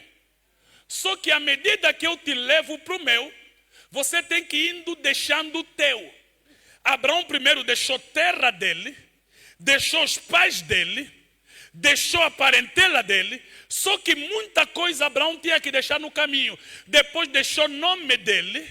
Só que à medida que eu te levo para o meu, você tem que ir indo deixando o teu. Abraão primeiro deixou terra dele, deixou os pais dele, deixou a parentela dele, só que muita coisa Abraão tinha que deixar no caminho. Depois deixou o nome dele,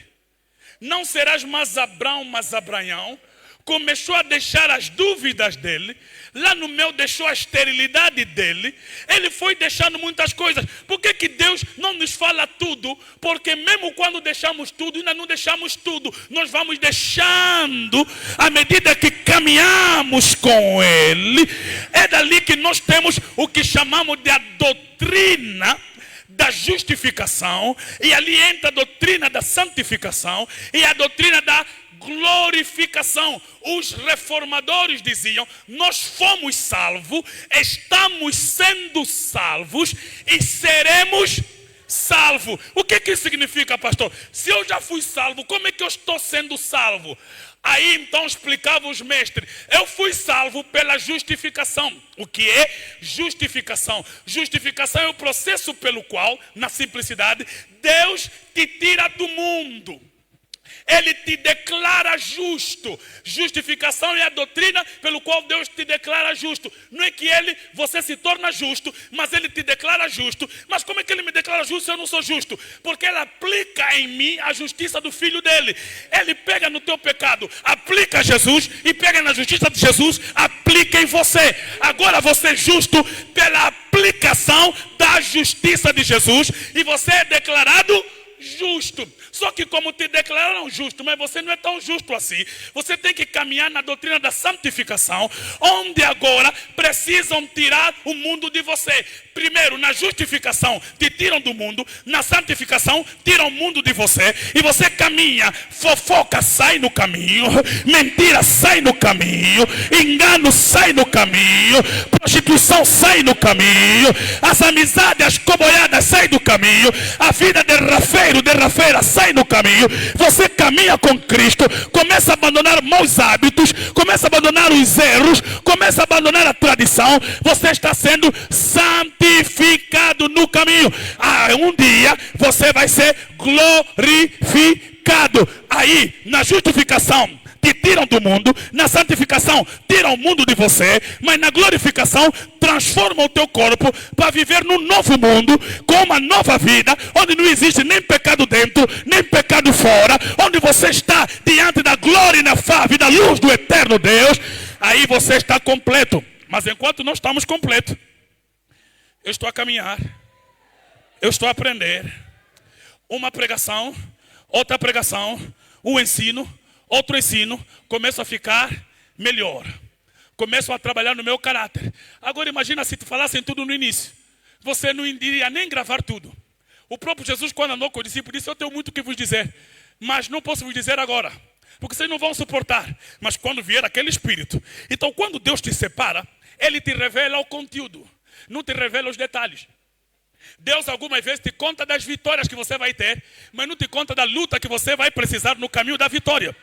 não serás mais Abraão, mas Abraão. Começou a deixar as dúvidas dele, lá no meio deixou a esterilidade dele, ele foi deixando muitas coisas. Por que Deus não nos fala tudo? Porque mesmo quando deixamos tudo, ainda não deixamos tudo, nós vamos deixando, à medida que caminhamos com Ele, é dali que nós temos o que chamamos de a doutrina da justificação, e ali entra a doutrina da santificação, e a doutrina da glorificação. Os reformadores diziam, nós fomos salvos, estamos sendo salvos e seremos salvos. O que isso significa, pastor? Se eu já fui salvo, como é que eu estou sendo salvo? Aí então explicavam os mestres, eu fui salvo pela justificação. O que é justificação? Justificação é o processo pelo qual, na simplicidade, Deus te tira do mundo. Ele te declara justo. Justificação é a doutrina pelo qual Deus te declara justo. Não é que você se torna justo, mas Ele te declara justo. Mas como é que Ele me declara justo se eu não sou justo? Porque Ele aplica em mim a justiça do Filho dEle. Ele pega no teu pecado, aplica a Jesus, e pega na justiça de Jesus, aplica em você. Agora você é justo pela aplicação da justiça de Jesus, e você é declarado justo. Só que como te declararam justo, mas você não é tão justo assim. Você tem que caminhar na doutrina da santificação, onde agora precisam tirar o mundo de você. primeiro, na justificação, te tiram do mundo. Na santificação, tiram o mundo de você. E você caminha. Fofoca sai no caminho. Mentira sai no caminho. Engano sai no caminho. Prostituição sai no caminho. As amizades, as coboiadas saem do caminho. A vida de rafeiro, de rafeira sai no caminho. Você caminha com Cristo. Começa a abandonar maus hábitos. Começa a abandonar os erros. Começa a abandonar a tradição. Você está sendo santificado no caminho. Um dia você vai ser glorificado. Aí, na justificação, te tiram do mundo. Na santificação, tiram o mundo de você. Mas na glorificação, transformam o teu corpo para viver num novo mundo, com uma nova vida, onde não existe nem pecado dentro, nem pecado fora, onde você está diante da glória inefável, da luz do eterno Deus. Aí você está completo. Mas enquanto não estamos completos, eu estou a caminhar, eu estou a aprender. Uma pregação, outra pregação, um ensino, outro ensino, começo a ficar melhor. Começo a trabalhar no meu caráter. Agora imagina se te falassem tudo no início. Você não iria nem gravar tudo. O próprio Jesus, quando andou com o discípulo, disse: eu tenho muito o que vos dizer, mas não posso vos dizer agora, porque vocês não vão suportar. Mas quando vier aquele Espírito. Então quando Deus te separa, Ele te revela o conteúdo, não te revela os detalhes. Deus algumas vezes te conta das vitórias que você vai ter, mas não te conta da luta que você vai precisar no caminho da vitória.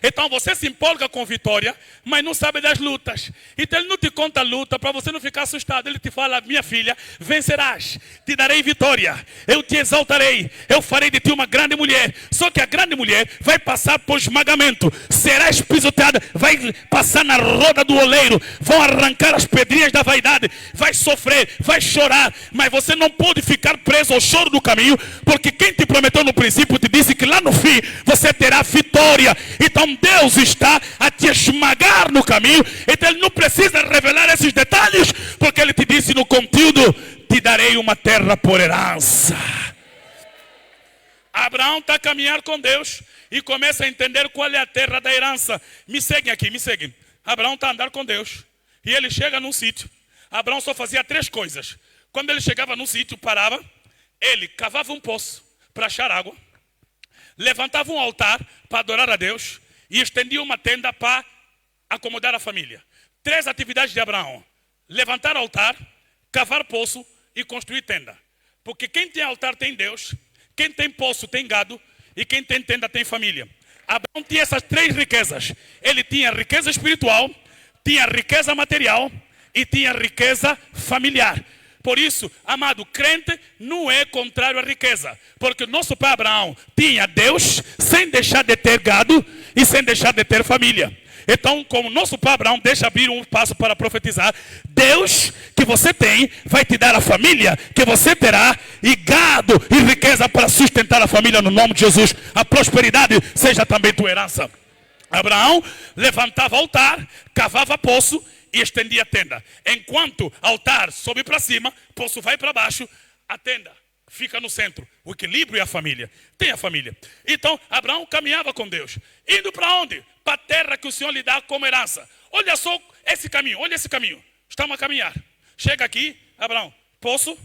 Então você se empolga com vitória, mas não sabe das lutas. Então ele não te conta a luta para você não ficar assustado. Ele te fala: minha filha, vencerás, te darei vitória, eu te exaltarei, eu farei de ti uma grande mulher. Só que a grande mulher vai passar por esmagamento, serás pisoteada, vai passar na roda do oleiro, vão arrancar as pedrinhas da vaidade, vai sofrer, vai chorar, mas você não pode ficar preso ao choro do caminho, porque quem te prometeu no princípio te disse que lá no fim você terá vitória. Então Deus está a te esmagar no caminho. Então Ele não precisa revelar esses detalhes, porque Ele te disse no conteúdo: te darei uma terra por herança. Abraão está a caminhar com Deus e começa a entender qual é a terra da herança. Me seguem aqui, me seguem. Abraão está a andar com Deus e ele chega num sítio. Abraão só fazia 3 coisas. Quando ele chegava num sítio, parava, ele cavava um poço para achar água, levantava um altar para adorar a Deus e estendia uma tenda para acomodar a família. 3 atividades de Abraão: levantar altar, cavar poço e construir tenda. Porque quem tem altar tem Deus, quem tem poço tem gado e quem tem tenda tem família. Abraão tinha essas 3 riquezas. Ele tinha riqueza espiritual, tinha riqueza material e tinha riqueza familiar. Por isso, amado, crente não é contrário à riqueza. Porque nosso pai Abraão tinha Deus sem deixar de ter gado e sem deixar de ter família. Então, como nosso pai Abraão, deixa abrir um passo para profetizar: Deus que você tem vai te dar a família que você terá, e gado e riqueza para sustentar a família no nome de Jesus. A prosperidade seja também tua herança. Abraão levantava altar, cavava poço e estendia a tenda. Enquanto altar sobe para cima, poço vai para baixo, a tenda fica no centro. O equilíbrio é a família. Tem a família. Então, Abraão caminhava com Deus. Indo para onde? Para a terra que o Senhor lhe dá como herança. Olha só esse caminho, olha esse caminho. Estamos a caminhar. Chega aqui, Abraão, poço,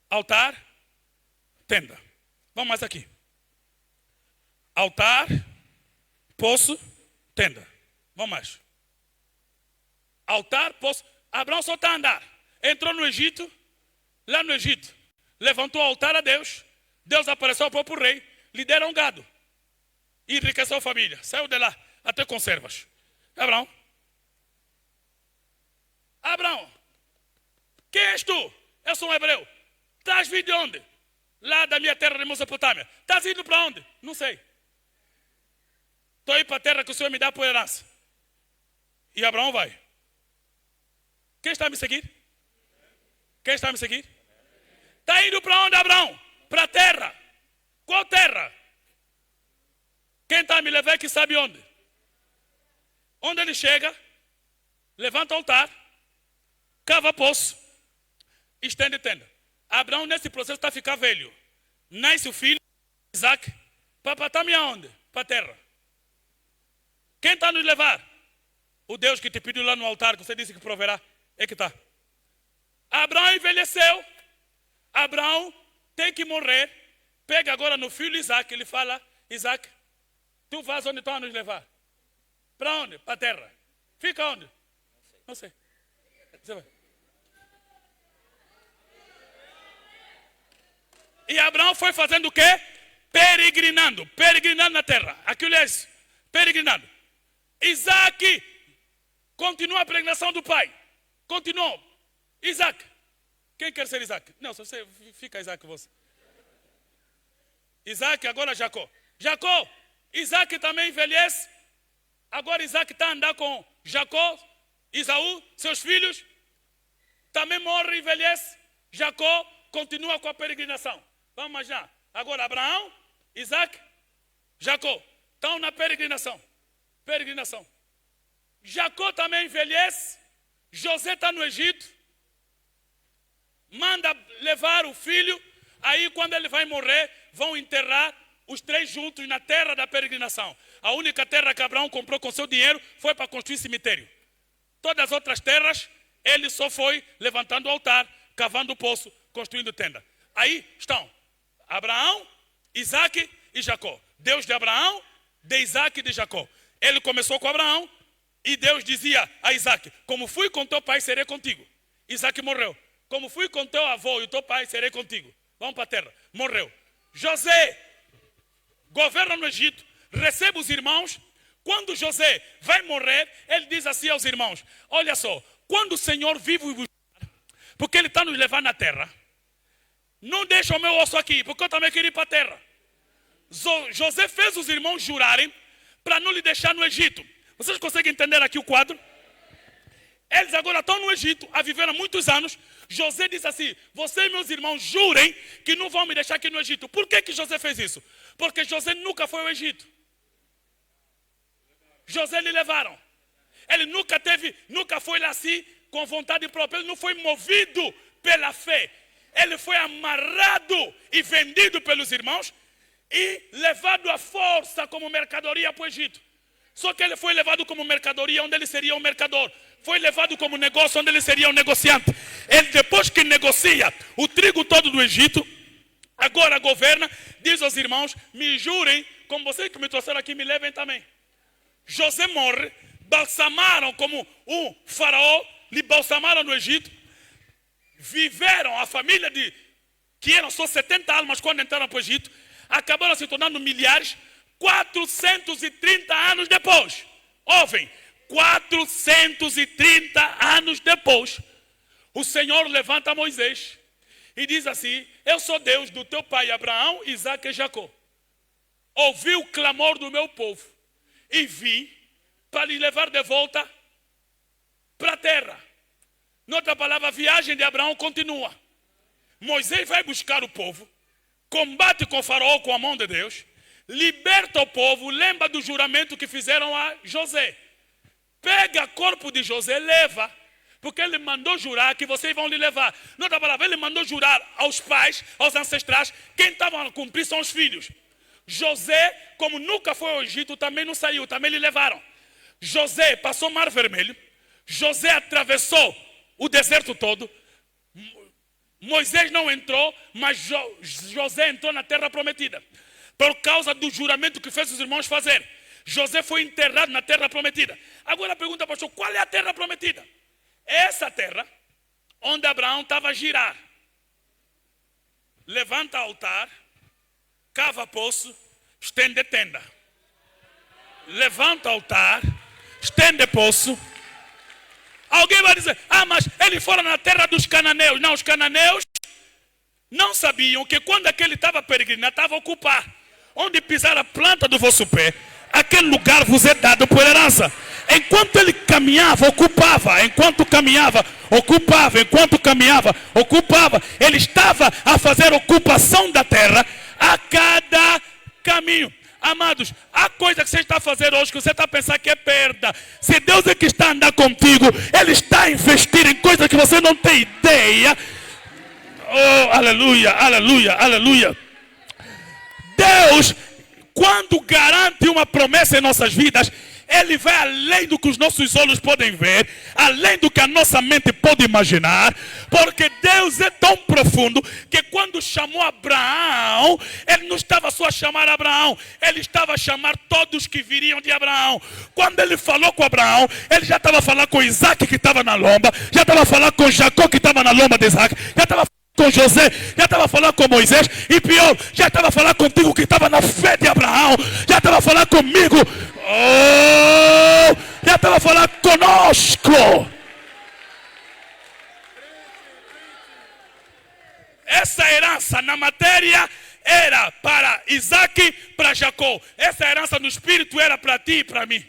altar, tenda. Vamos mais aqui. Altar, poço, tenda. Vamos mais. Altar, poço. Abraão só está a andar. Entrou no Egito, lá no Egito, levantou o altar a Deus. Deus apareceu ao próprio rei, lhe deram gado e enriqueceu a família. Saiu de lá, até conservas. Abraão, quem és tu? Eu sou um hebreu. Estás vindo de onde? Lá da minha terra de Mesopotâmia. Estás indo para onde? Não sei. Estou indo para a terra que o Senhor me dá por herança. E Abraão vai. Quem está a me seguir? Quem está a me seguir? Está indo para onde, Abraão? Para a terra. Qual terra? Quem está a me levar que sabe onde? Onde ele chega, levanta o altar, cava poço, estende tenda. Abraão nesse processo está a ficar velho. Nasce o filho, Isaac. Papai está me aonde? Para a terra. Quem está a nos levar? O Deus que te pediu lá no altar, que você disse que proverá. É que está. Abraão envelheceu. Abraão tem que morrer. Pega agora no filho Isaac. Ele fala, Isaac, tu vais onde tu vas nos levar? Para onde? Para a terra. Fica onde? Não sei. Você vai. E Abraão foi fazendo o quê? Peregrinando. Peregrinando na terra. Aquilo é isso. Peregrinando. Isaac continua a peregrinação do pai. Continuou. Isaac. Quem quer ser Isaac? Não, só você fica Isaac você. Isaac, agora Jacó. Jacó. Isaac também envelhece. Agora Isaac está a andar com Jacó, Isaú, seus filhos. Também morre e envelhece. Jacó continua com a peregrinação. Vamos imaginar. Agora Abraão, Isaac, Jacó. Estão na peregrinação. Peregrinação. Jacó também envelhece. José está no Egito. Manda levar o filho. Aí quando ele vai morrer, vão enterrar os três juntos na terra da peregrinação. A única terra que Abraão comprou com seu dinheiro foi para construir cemitério. Todas as outras terras, ele só foi levantando o altar, cavando o poço, construindo tenda. Aí estão Abraão, Isaac e Jacó. Deus de Abraão, de Isaac e de Jacó. Ele começou com Abraão e Deus dizia a Isaac, como fui com teu pai, serei contigo. Isaac morreu. Como fui com teu avô e teu pai, serei contigo. Vamos para a terra. Morreu. José governa no Egito, recebe os irmãos. Quando José vai morrer, ele diz assim aos irmãos, olha só, quando o Senhor vivo e buscar, porque ele está nos levando na terra, não deixa o meu osso aqui, porque eu também queria ir para a terra. José fez os irmãos jurarem para não lhe deixar no Egito. Vocês conseguem entender aqui o quadro? Eles agora estão no Egito, a viver há muitos anos. José diz assim, vocês e meus irmãos jurem que não vão me deixar aqui no Egito. Por que José fez isso? Porque José nunca foi ao Egito. José lhe levaram. Ele nunca foi lá assim com vontade própria. Ele não foi movido pela fé. Ele foi amarrado e vendido pelos irmãos e levado à força como mercadoria para o Egito. Só que ele foi levado como mercadoria onde ele seria um mercador. Foi levado como negócio onde ele seria um negociante. Ele depois que negocia o trigo todo do Egito, agora governa, diz aos irmãos, me jurem, como vocês que me trouxeram aqui, me levem também. José morre, balsamaram como um faraó, lhe balsamaram no Egito. Viveram a família que eram só 70 almas quando entraram para o Egito, acabaram se tornando milhares, 430 anos depois. Ouvem, 430 anos depois, o Senhor levanta Moisés e diz assim, eu sou Deus do teu pai Abraão, Isaac e Jacó. Ouvi o clamor do meu povo e vim para lhe levar de volta para a terra. Noutra palavra, a viagem de Abraão continua. Moisés vai buscar o povo, combate com o faraó com a mão de Deus, liberta o povo, lembra do juramento que fizeram a José. Pega o corpo de José, leva, porque ele mandou jurar que vocês vão lhe levar. Noutra palavra, ele mandou jurar aos pais, aos ancestrais, quem estavam a cumprir são os filhos. José, como nunca foi ao Egito, também não saiu, também lhe levaram. José passou o Mar Vermelho, José atravessou o deserto todo. Moisés não entrou, mas José entrou na terra prometida. Por causa do juramento que fez os irmãos fazer. José foi enterrado na terra prometida. Agora pergunta, pastor, qual é a terra prometida? Essa terra, onde Abraão estava a girar. Levanta altar, cava poço, estende tenda. Levanta altar, estende poço. Alguém vai dizer, mas eles foram na terra dos cananeus. Não, os cananeus não sabiam que quando aquele estava peregrinando, estava a ocupar. Onde pisar a planta do vosso pé, aquele lugar vos é dado por herança. Enquanto ele caminhava, ocupava. Enquanto caminhava, ocupava. Enquanto caminhava, ocupava. Ele estava a fazer ocupação da terra a cada caminho. Amados, há coisa que você está a fazer hoje que você está a pensar que é perda. Se Deus é que está a andar contigo, Ele está a investir em coisas que você não tem ideia. Oh, aleluia, aleluia, aleluia. Deus, quando garante uma promessa em nossas vidas, ele vai além do que os nossos olhos podem ver, além do que a nossa mente pode imaginar, porque Deus é tão profundo que quando chamou Abraão, ele não estava só a chamar Abraão, ele estava a chamar todos que viriam de Abraão. Quando ele falou com Abraão, ele já estava a falar com Isaac que estava na lomba, já estava a falar com Jacó que estava na lomba de Isaac, já estava com José, já estava falando com Moisés, e pior, já estava falando contigo que estava na fé de Abraão, já estava falando comigo, já estava falando conosco. Essa herança na matéria era para Isaac, para Jacó. Essa herança no espírito era para ti e para mim.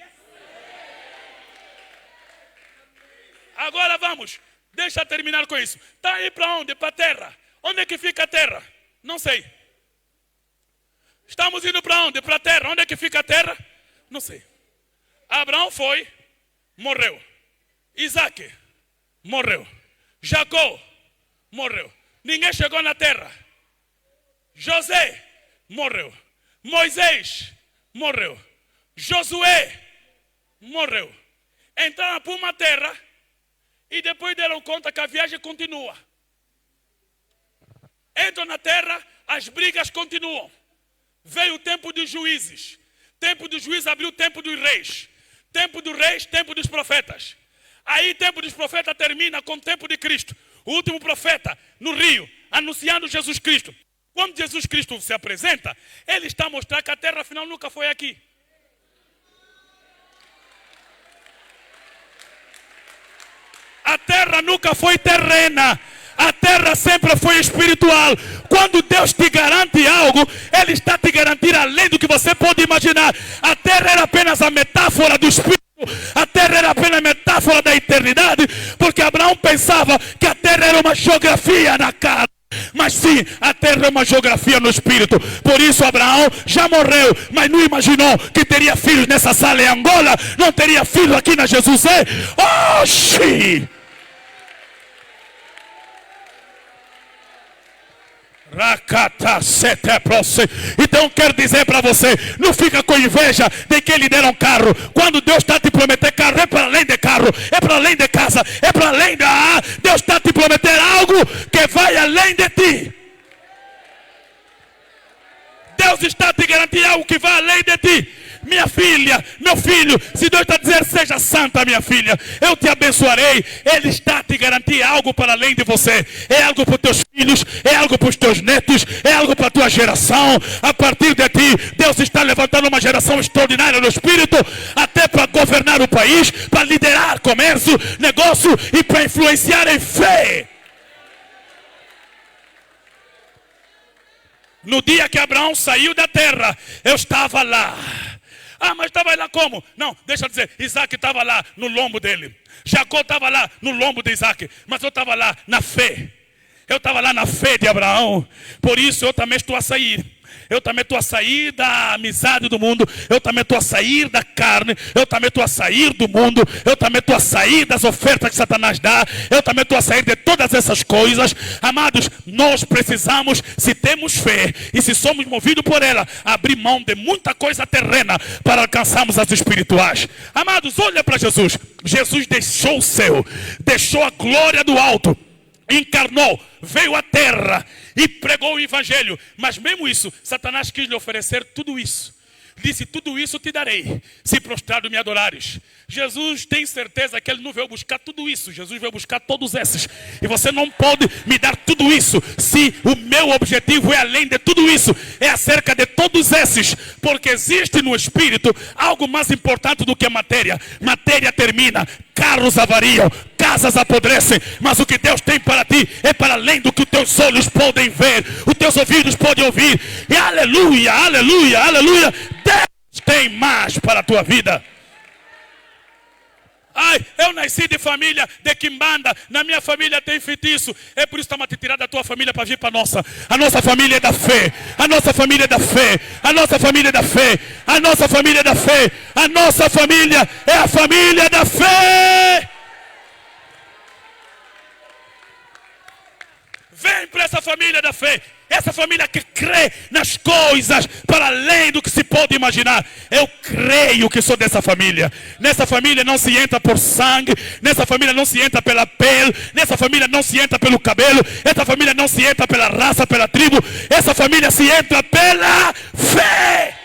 Agora vamos. Deixa eu terminar com isso. Está aí para onde? Para a terra. Onde é que fica a terra? Não sei. Estamos indo para onde? Para a terra. Onde é que fica a terra? Não sei. Abraão foi, morreu. Isaac, morreu. Jacó, morreu. Ninguém chegou na terra. José, morreu. Moisés, morreu. Josué, morreu. Entraram para uma terra e depois deram conta que a viagem continua. Entram na terra, as brigas continuam. Veio o tempo dos juízes. Tempo dos juízes abriu o tempo dos reis. Tempo dos reis, tempo dos profetas. Aí tempo dos profetas termina com o tempo de Cristo. O último profeta no rio, anunciando Jesus Cristo. Quando Jesus Cristo se apresenta, ele está a mostrar que a terra afinal nunca foi aqui. A terra nunca foi terrena. A terra sempre foi espiritual. Quando Deus te garante algo, Ele está te garantindo além do que você pode imaginar. A terra era apenas a metáfora do espírito. A terra era apenas a metáfora da eternidade. Porque Abraão pensava que a terra era uma geografia na carne. Mas sim, a terra é uma geografia no espírito. Por isso Abraão já morreu, mas não imaginou que teria filhos nessa sala em Angola. Não teria filhos aqui na Jesus. Oxi! Então quero dizer para você, não fica com inveja de que lhe deram carro. Quando Deus está te prometendo carro, é para além de carro, é para além de casa, é para além da... Deus está te prometendo algo que vai além de ti. Deus está te garantindo algo que vai além de ti. Minha filha, meu filho, se Deus está dizendo seja santa, minha filha, eu te abençoarei. Ele está te garantindo algo para além de você. É algo para os teus filhos, é algo para os teus netos, é algo para a tua geração. A partir de ti, Deus está levantando uma geração extraordinária no espírito, até para governar o país, para liderar comércio, negócio e para influenciar em fé. No dia que Abraão saiu da terra, eu estava lá. Ah, mas estava lá como? Não, deixa eu dizer, Isaac estava lá no lombo dele. Jacó estava lá no lombo de Isaac. Mas eu estava lá na fé. Eu estava lá na fé de Abraão. Por isso eu também estou a sair. Eu também estou a sair da amizade do mundo. Eu também estou a sair da carne. Eu também estou a sair do mundo. Eu também estou a sair das ofertas que Satanás dá. Eu também estou a sair de todas essas coisas. Amados, nós precisamos, se temos fé e se somos movidos por ela, abrir mão de muita coisa terrena para alcançarmos as espirituais. Amados, olha para Jesus. Jesus deixou o céu, deixou a glória do alto, encarnou, veio à terra e pregou o evangelho. Mas mesmo isso, Satanás quis lhe oferecer tudo isso. Disse, tudo isso te darei, se prostrado me adorares. Jesus tem certeza que ele não veio buscar tudo isso. Jesus veio buscar todos esses. E você não pode me dar tudo isso, se o meu objetivo é além de tudo isso. É acerca de todos esses. Porque existe no espírito algo mais importante do que a matéria. Matéria termina, carros avariam, casas apodrecem. Mas o que Deus tem para ti é para além do que os teus olhos podem ver, os teus ouvidos podem ouvir. E aleluia, aleluia, aleluia, Deus tem mais para a tua vida. Ai, eu nasci de família de quimbanda. Na minha família tem feitiço. É por isso que estamos a te tirar da tua família para vir para a nossa. A nossa família é da fé. A nossa família é da fé. A nossa família é da fé. A nossa família é da fé. A nossa família é a família da fé. Vem para essa família da fé. Essa família que crê nas coisas para além do que se pode imaginar. Eu creio que sou dessa família. Nessa família não se entra por sangue. Nessa família não se entra pela pele. Nessa família não se entra pelo cabelo. Essa família não se entra pela raça, pela tribo. Essa família se entra pela fé.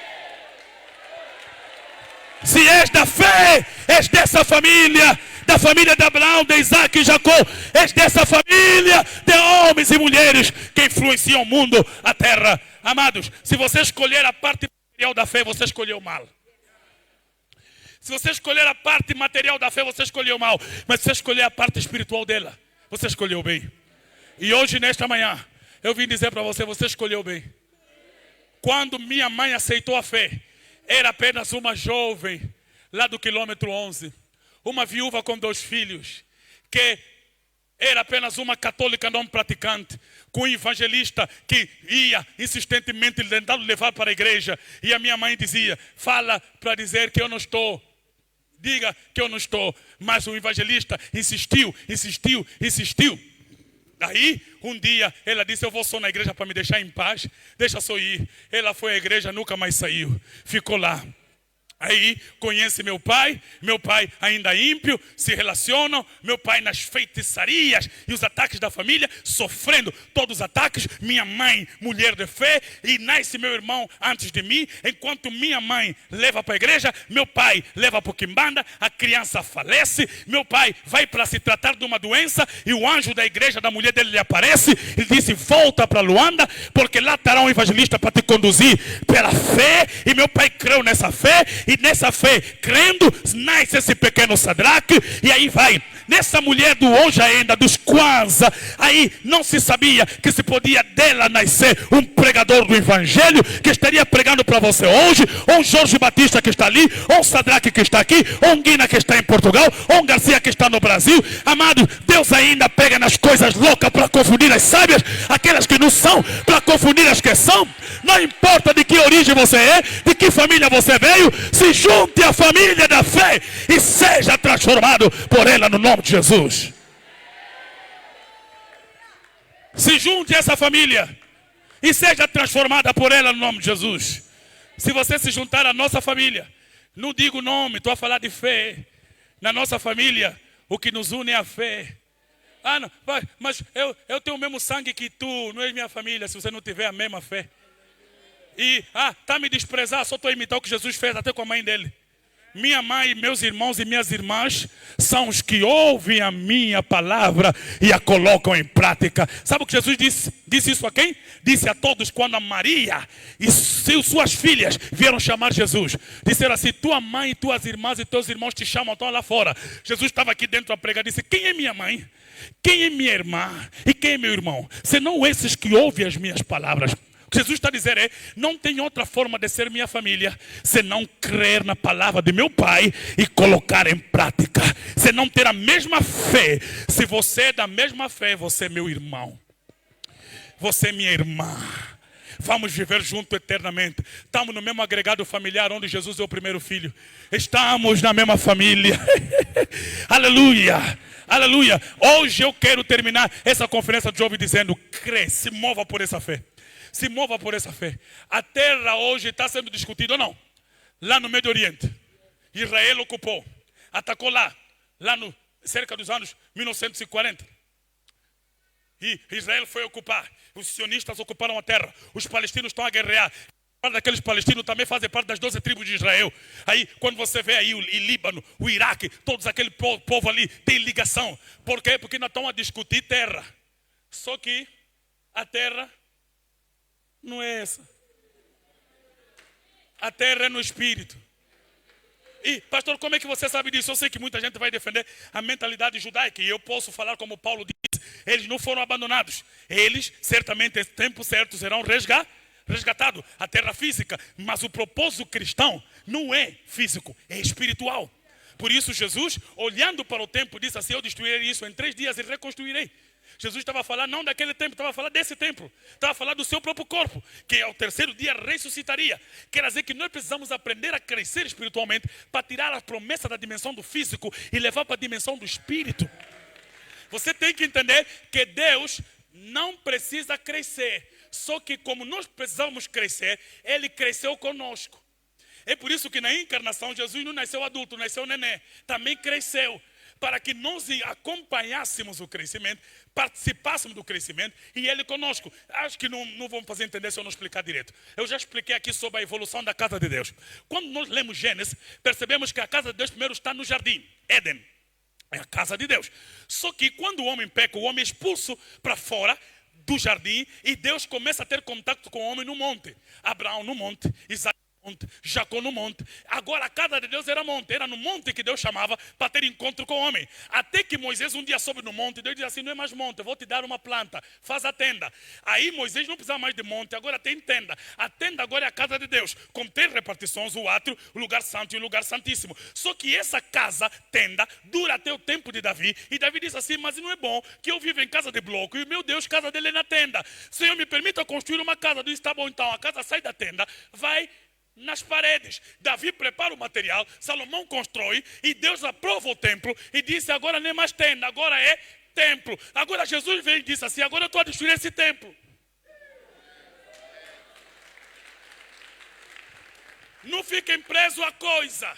Se és da fé, és dessa família. Da família de Abraão, de Isaac e Jacó. És dessa família de homens e mulheres que influenciam o mundo, a terra. Amados, se você escolher a parte material da fé, você escolheu mal. Se você escolher a parte material da fé, você escolheu mal. Mas se você escolher a parte espiritual dela, você escolheu bem. E hoje, nesta manhã, eu vim dizer para você, você escolheu bem. Quando minha mãe aceitou a fé, era apenas uma jovem, lá do quilômetro 11. Uma viúva com 2 filhos, que era apenas uma católica não praticante, com um evangelista que ia insistentemente tentando levar para a igreja. E a minha mãe dizia, fala para dizer que eu não estou. Diga que eu não estou. Mas o evangelista insistiu. Aí, um dia, ela disse, eu vou só na igreja para me deixar em paz. Deixa só ir. Ela foi à igreja, nunca mais saiu. Ficou lá. Aí conhece meu pai ainda ímpio, se relacionam, meu pai nas feitiçarias e os ataques da família, sofrendo todos os ataques, minha mãe, mulher de fé, e nasce meu irmão antes de mim, enquanto minha mãe leva para a igreja, meu pai leva para o quimbanda, a criança falece, meu pai vai para se tratar de uma doença, e o anjo da igreja da mulher dele lhe aparece, e disse, volta para Luanda, porque lá estará um evangelista para te conduzir pela fé, e meu pai creu nessa fé, e nessa fé, crendo, nasce esse pequeno Sadraque, e aí vai. Nessa mulher do hoje ainda, dos Kwanza, aí não se sabia que se podia dela nascer um pregador do evangelho, que estaria pregando para você hoje, ou um Jorge Batista que está ali, ou um Sadraque que está aqui, ou um Guina que está em Portugal, ou um Garcia que está no Brasil. Amado, Deus ainda pega nas coisas loucas para confundir as sábias, aquelas que não são, para confundir as que são. Não importa de que origem você é, de que família você veio, se junte à família da fé e seja transformado por ela no nome de Jesus. Se junte a essa família e seja transformada por ela no nome de Jesus. Se você se juntar à nossa família, não digo nome, estou a falar de fé. Na nossa família, o que nos une é a fé. Ah, não, mas eu tenho o mesmo sangue que tu, não é minha família, se você não tiver a mesma fé. E, tá me desprezar, só estou a imitar o que Jesus fez até com a mãe dele. Minha mãe, meus irmãos e minhas irmãs são os que ouvem a minha palavra e a colocam em prática. Sabe o que Jesus disse? Disse isso a quem? Disse a todos quando a Maria e suas filhas vieram chamar Jesus. Disseram assim, tua mãe, tuas irmãs e teus irmãos te chamam, estão lá fora. Jesus estava aqui dentro a pregar, disse, quem é minha mãe? Quem é minha irmã? E quem é meu irmão? Senão esses que ouvem as minhas palavras. Jesus está dizendo, não tem outra forma de ser minha família, senão crer na palavra de meu pai e colocar em prática. Se não ter a mesma fé, se você é da mesma fé, você é meu irmão. Você é minha irmã. Vamos viver junto eternamente. Estamos no mesmo agregado familiar onde Jesus é o primeiro filho. Estamos na mesma família. Aleluia. Aleluia. Hoje eu quero terminar essa conferência de jovem dizendo, crê, se mova por essa fé. Se mova por essa fé. A terra hoje está sendo discutida ou não? Lá no Médio Oriente. Israel ocupou. Atacou lá no cerca dos anos 1940. E Israel foi ocupar. Os sionistas ocuparam a terra. Os palestinos estão a guerrear. Parte daqueles palestinos também fazem parte das 12 tribos de Israel. Aí, quando você vê aí o Líbano, o Iraque, todos aquele povo ali tem ligação. Por quê? Porque nós estamos a discutir terra. Só que a terra não é essa. A terra é no espírito. E, pastor, como é que você sabe disso? Eu sei que muita gente vai defender a mentalidade judaica. E eu posso falar como Paulo disse. Eles não foram abandonados. Eles, certamente, em tempo certo, serão resgatados. A terra física. Mas o propósito cristão não é físico, é espiritual. Por isso, Jesus, olhando para o templo, disse assim, eu destruirei isso em 3 dias e reconstruirei. Jesus estava a falar não daquele templo, estava a falar desse templo. Estava a falar do seu próprio corpo, que ao 3º dia ressuscitaria. Quer dizer que nós precisamos aprender a crescer espiritualmente para tirar a promessa da dimensão do físico e levar para a dimensão do espírito. Você tem que entender que Deus não precisa crescer Só que como nós precisamos crescer, ele cresceu conosco. É por isso que na encarnação Jesus não nasceu adulto, nasceu neném. Também cresceu. Para que nós acompanhássemos o crescimento, participássemos do crescimento e ele conosco. Acho que não vamos fazer entender se eu não explicar direito. Eu já expliquei aqui sobre a evolução da casa de Deus. Quando nós lemos Gênesis, percebemos que a casa de Deus primeiro está no jardim, Éden. É a casa de Deus. Só que quando o homem peca, o homem é expulso para fora do jardim e Deus começa a ter contato com o homem no monte. Abraão no monte, Isaac no monte, Jacó no monte. Agora a casa de Deus era monte. Era no monte que Deus chamava para ter encontro com o homem. Até que Moisés um dia sobe no monte. Deus diz assim, não é mais monte, eu vou te dar uma planta. Faz a tenda. Aí Moisés não precisa mais de monte, agora tem tenda. A tenda agora é a casa de Deus. Com 3 repartições, o átrio, o lugar santo e o lugar santíssimo. Só que essa casa, tenda, dura até o tempo de Davi. E Davi diz assim, mas não é bom que eu viva em casa de bloco. E meu Deus, casa dele é na tenda. Senhor, me permita construir uma casa. Diz, tá bom então, a casa sai da tenda, vai nas paredes. Davi prepara o material, Salomão constrói e Deus aprova o templo e disse, agora nem mais tenda, agora é templo. Agora Jesus veio e disse assim, agora eu estou a destruir esse templo. Não fiquem presos a coisa.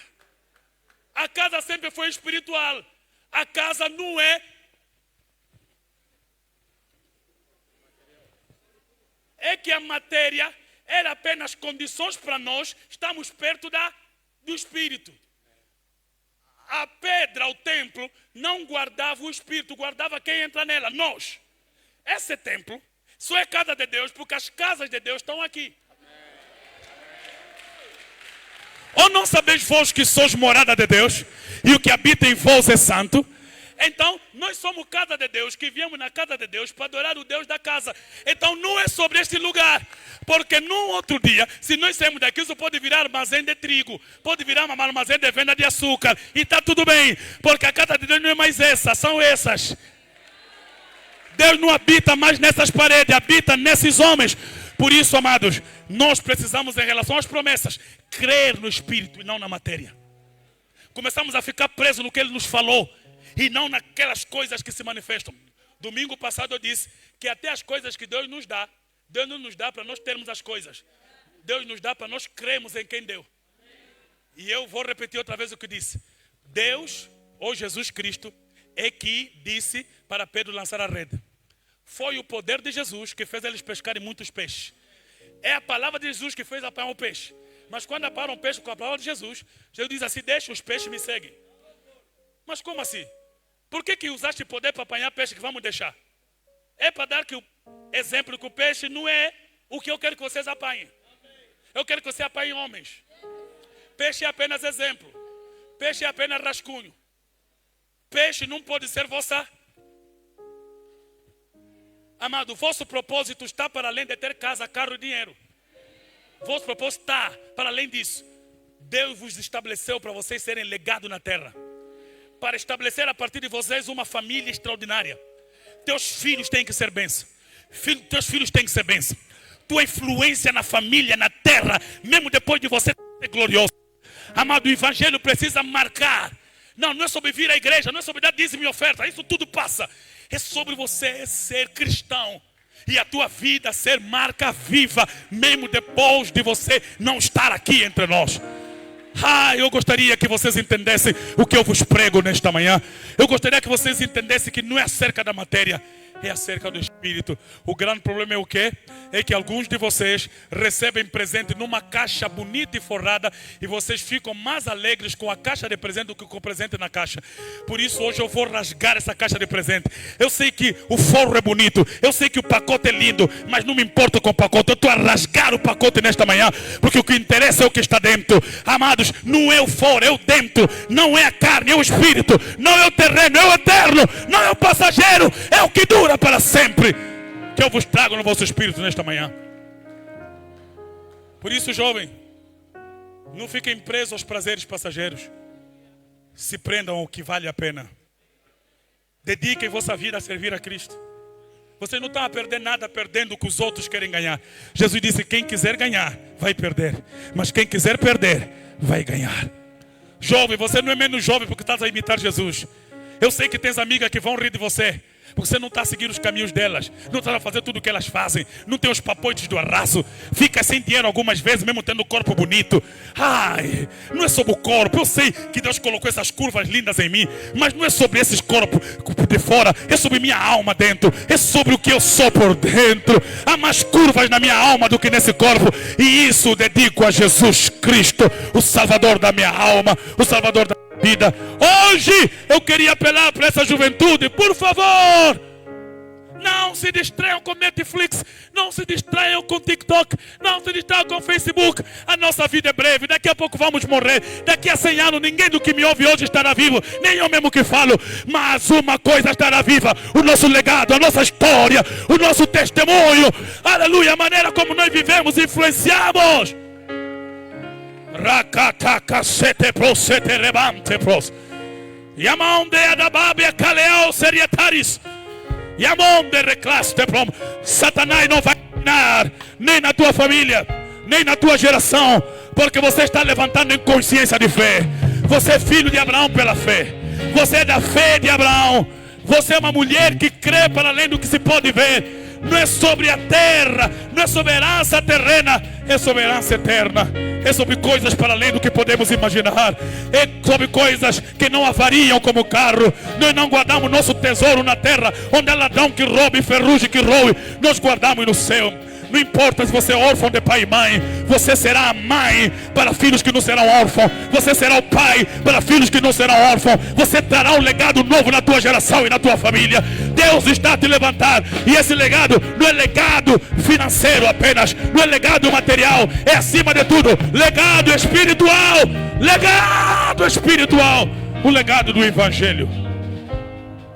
A casa sempre foi espiritual. A casa não é. É que a matéria era apenas condições para nós estarmos perto do Espírito. A pedra, o templo, não guardava o Espírito, guardava quem entra nela, nós. Esse templo só é casa de Deus porque as casas de Deus estão aqui. Ou não sabeis vós que sois morada de Deus e o que habita em vós é santo? Então, nós somos casa de Deus, que viemos na casa de Deus para adorar o Deus da casa. Então, não é sobre este lugar. Porque num outro dia, se nós sairmos daqui, isso pode virar armazém de trigo. Pode virar um armazém de venda de açúcar. E está tudo bem. Porque a casa de Deus não é mais essa, são essas. Deus não habita mais nessas paredes, habita nesses homens. Por isso, amados, nós precisamos, em relação às promessas, crer no Espírito e não na matéria. Começamos a ficar presos no que Ele nos falou. E não naquelas coisas que se manifestam. Domingo passado eu disse que até as coisas que Deus nos dá, Deus não nos dá para nós termos as coisas. Deus nos dá para nós crermos em quem deu. E eu vou repetir outra vez o que disse. Deus, ou Jesus Cristo, é que disse para Pedro lançar a rede. Foi o poder de Jesus que fez eles pescarem muitos peixes. É a palavra de Jesus que fez apanhar o peixe. Mas quando apanham o peixe com a palavra de Jesus, Jesus diz assim, deixa os peixes me seguem. Mas como assim? Por que usaste poder para apanhar peixe que vamos deixar? É para dar que o exemplo que o peixe não é o que eu quero que vocês apanhem. Eu quero que você apanhe homens. Peixe é apenas exemplo. Peixe é apenas rascunho. Peixe não pode ser vossa. Amado, vosso propósito está para além de ter casa, carro e dinheiro. Vosso propósito está para além disso. Deus vos estabeleceu para vocês serem legado na terra. Para estabelecer a partir de vocês uma família extraordinária. Teus filhos têm que ser bênção. Teus filhos têm que ser bênção. Tua influência na família, na terra, mesmo depois de você ser glorioso. Amado, o evangelho precisa marcar. Não é sobre vir à igreja, não é sobre dar dízimo e oferta. Isso tudo passa. É sobre você ser cristão. E a tua vida ser marca viva, mesmo depois de você não estar aqui entre nós. Eu gostaria que vocês entendessem o que eu vos prego nesta manhã. Eu gostaria que vocês entendessem que não é acerca da matéria, é acerca do Espírito. O grande problema é o quê? É que alguns de vocês recebem presente numa caixa bonita e forrada e vocês ficam mais alegres com a caixa de presente do que com o presente na caixa. Por isso hoje eu vou rasgar essa caixa de presente. Eu sei que o forro é bonito, eu sei que o pacote é lindo, mas não me importo com o pacote. Eu estou a rasgar o pacote nesta manhã, porque o que interessa é o que está dentro. Amados, não é o fora, é o dentro. Não é a carne, é o Espírito. Não é o terreno, é o eterno. Não é o passageiro, é o que dura para sempre, que eu vos trago no vosso espírito nesta manhã. Por isso, jovem, não fiquem presos aos prazeres passageiros. Se prendam ao que vale a pena. Dediquem vossa vida a servir a Cristo. Você não está a perder nada perdendo o que os outros querem ganhar. Jesus disse, quem quiser ganhar, vai perder. Mas quem quiser perder, vai ganhar. Jovem, você não é menos jovem porque estás a imitar Jesus. Eu sei que tens amigas que vão rir de você. Porque você não está a seguir os caminhos delas. Não está a fazer tudo o que elas fazem. Não tem os papoites do arraso. Fica sem dinheiro algumas vezes, mesmo tendo o corpo bonito. Ai, não é sobre o corpo. Eu sei que Deus colocou essas curvas lindas em mim. Mas não é sobre esses corpos de fora. É sobre minha alma dentro. É sobre o que eu sou por dentro. Há mais curvas na minha alma do que nesse corpo. E isso eu dedico a Jesus Cristo, o Salvador da minha alma, o Salvador da vida. Hoje eu queria apelar para essa juventude, por favor, não se distraiam com Netflix, não se distraiam com TikTok, não se distraiam com Facebook. A nossa vida é breve, daqui a pouco vamos morrer. Daqui a 100 anos ninguém do que me ouve hoje estará vivo, nem eu mesmo que falo. Mas uma coisa estará viva: o nosso legado, a nossa história, o nosso testemunho. Aleluia, a maneira como nós vivemos, influenciamos. Rakataka sete pros sete levante pros. Yamonde adababe kaleo serietaris. Yamonde reclaste prom. Satanás não vai enganar nem na tua família, nem na tua geração, porque você está levantando em consciência de fé. Você é filho de Abraão pela fé. Você é da fé de Abraão. Você é uma mulher que crê para além do que se pode ver. Não é sobre a terra, não é sobre herança terrena, é sobre herança eterna. É sobre coisas para além do que podemos imaginar. É sobre coisas que não avariam como carro. Nós não guardamos nosso tesouro na terra, onde é ladrão que rouba e ferrugem que roe. Nós guardamos no céu. Não importa se você é órfão de pai e mãe, você será a mãe para filhos que não serão órfãos. Você será o pai para filhos que não serão órfãos. Você terá um legado novo na tua geração e na tua família. Deus está a te levantar. E esse legado não é legado financeiro apenas, não é legado material, é acima de tudo legado espiritual. Legado espiritual. O legado do evangelho,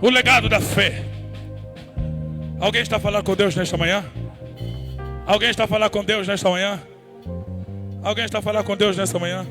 o legado da fé. Alguém está falando com Deus nesta manhã? Alguém está falando com Deus nesta manhã? Alguém está falando com Deus nesta manhã?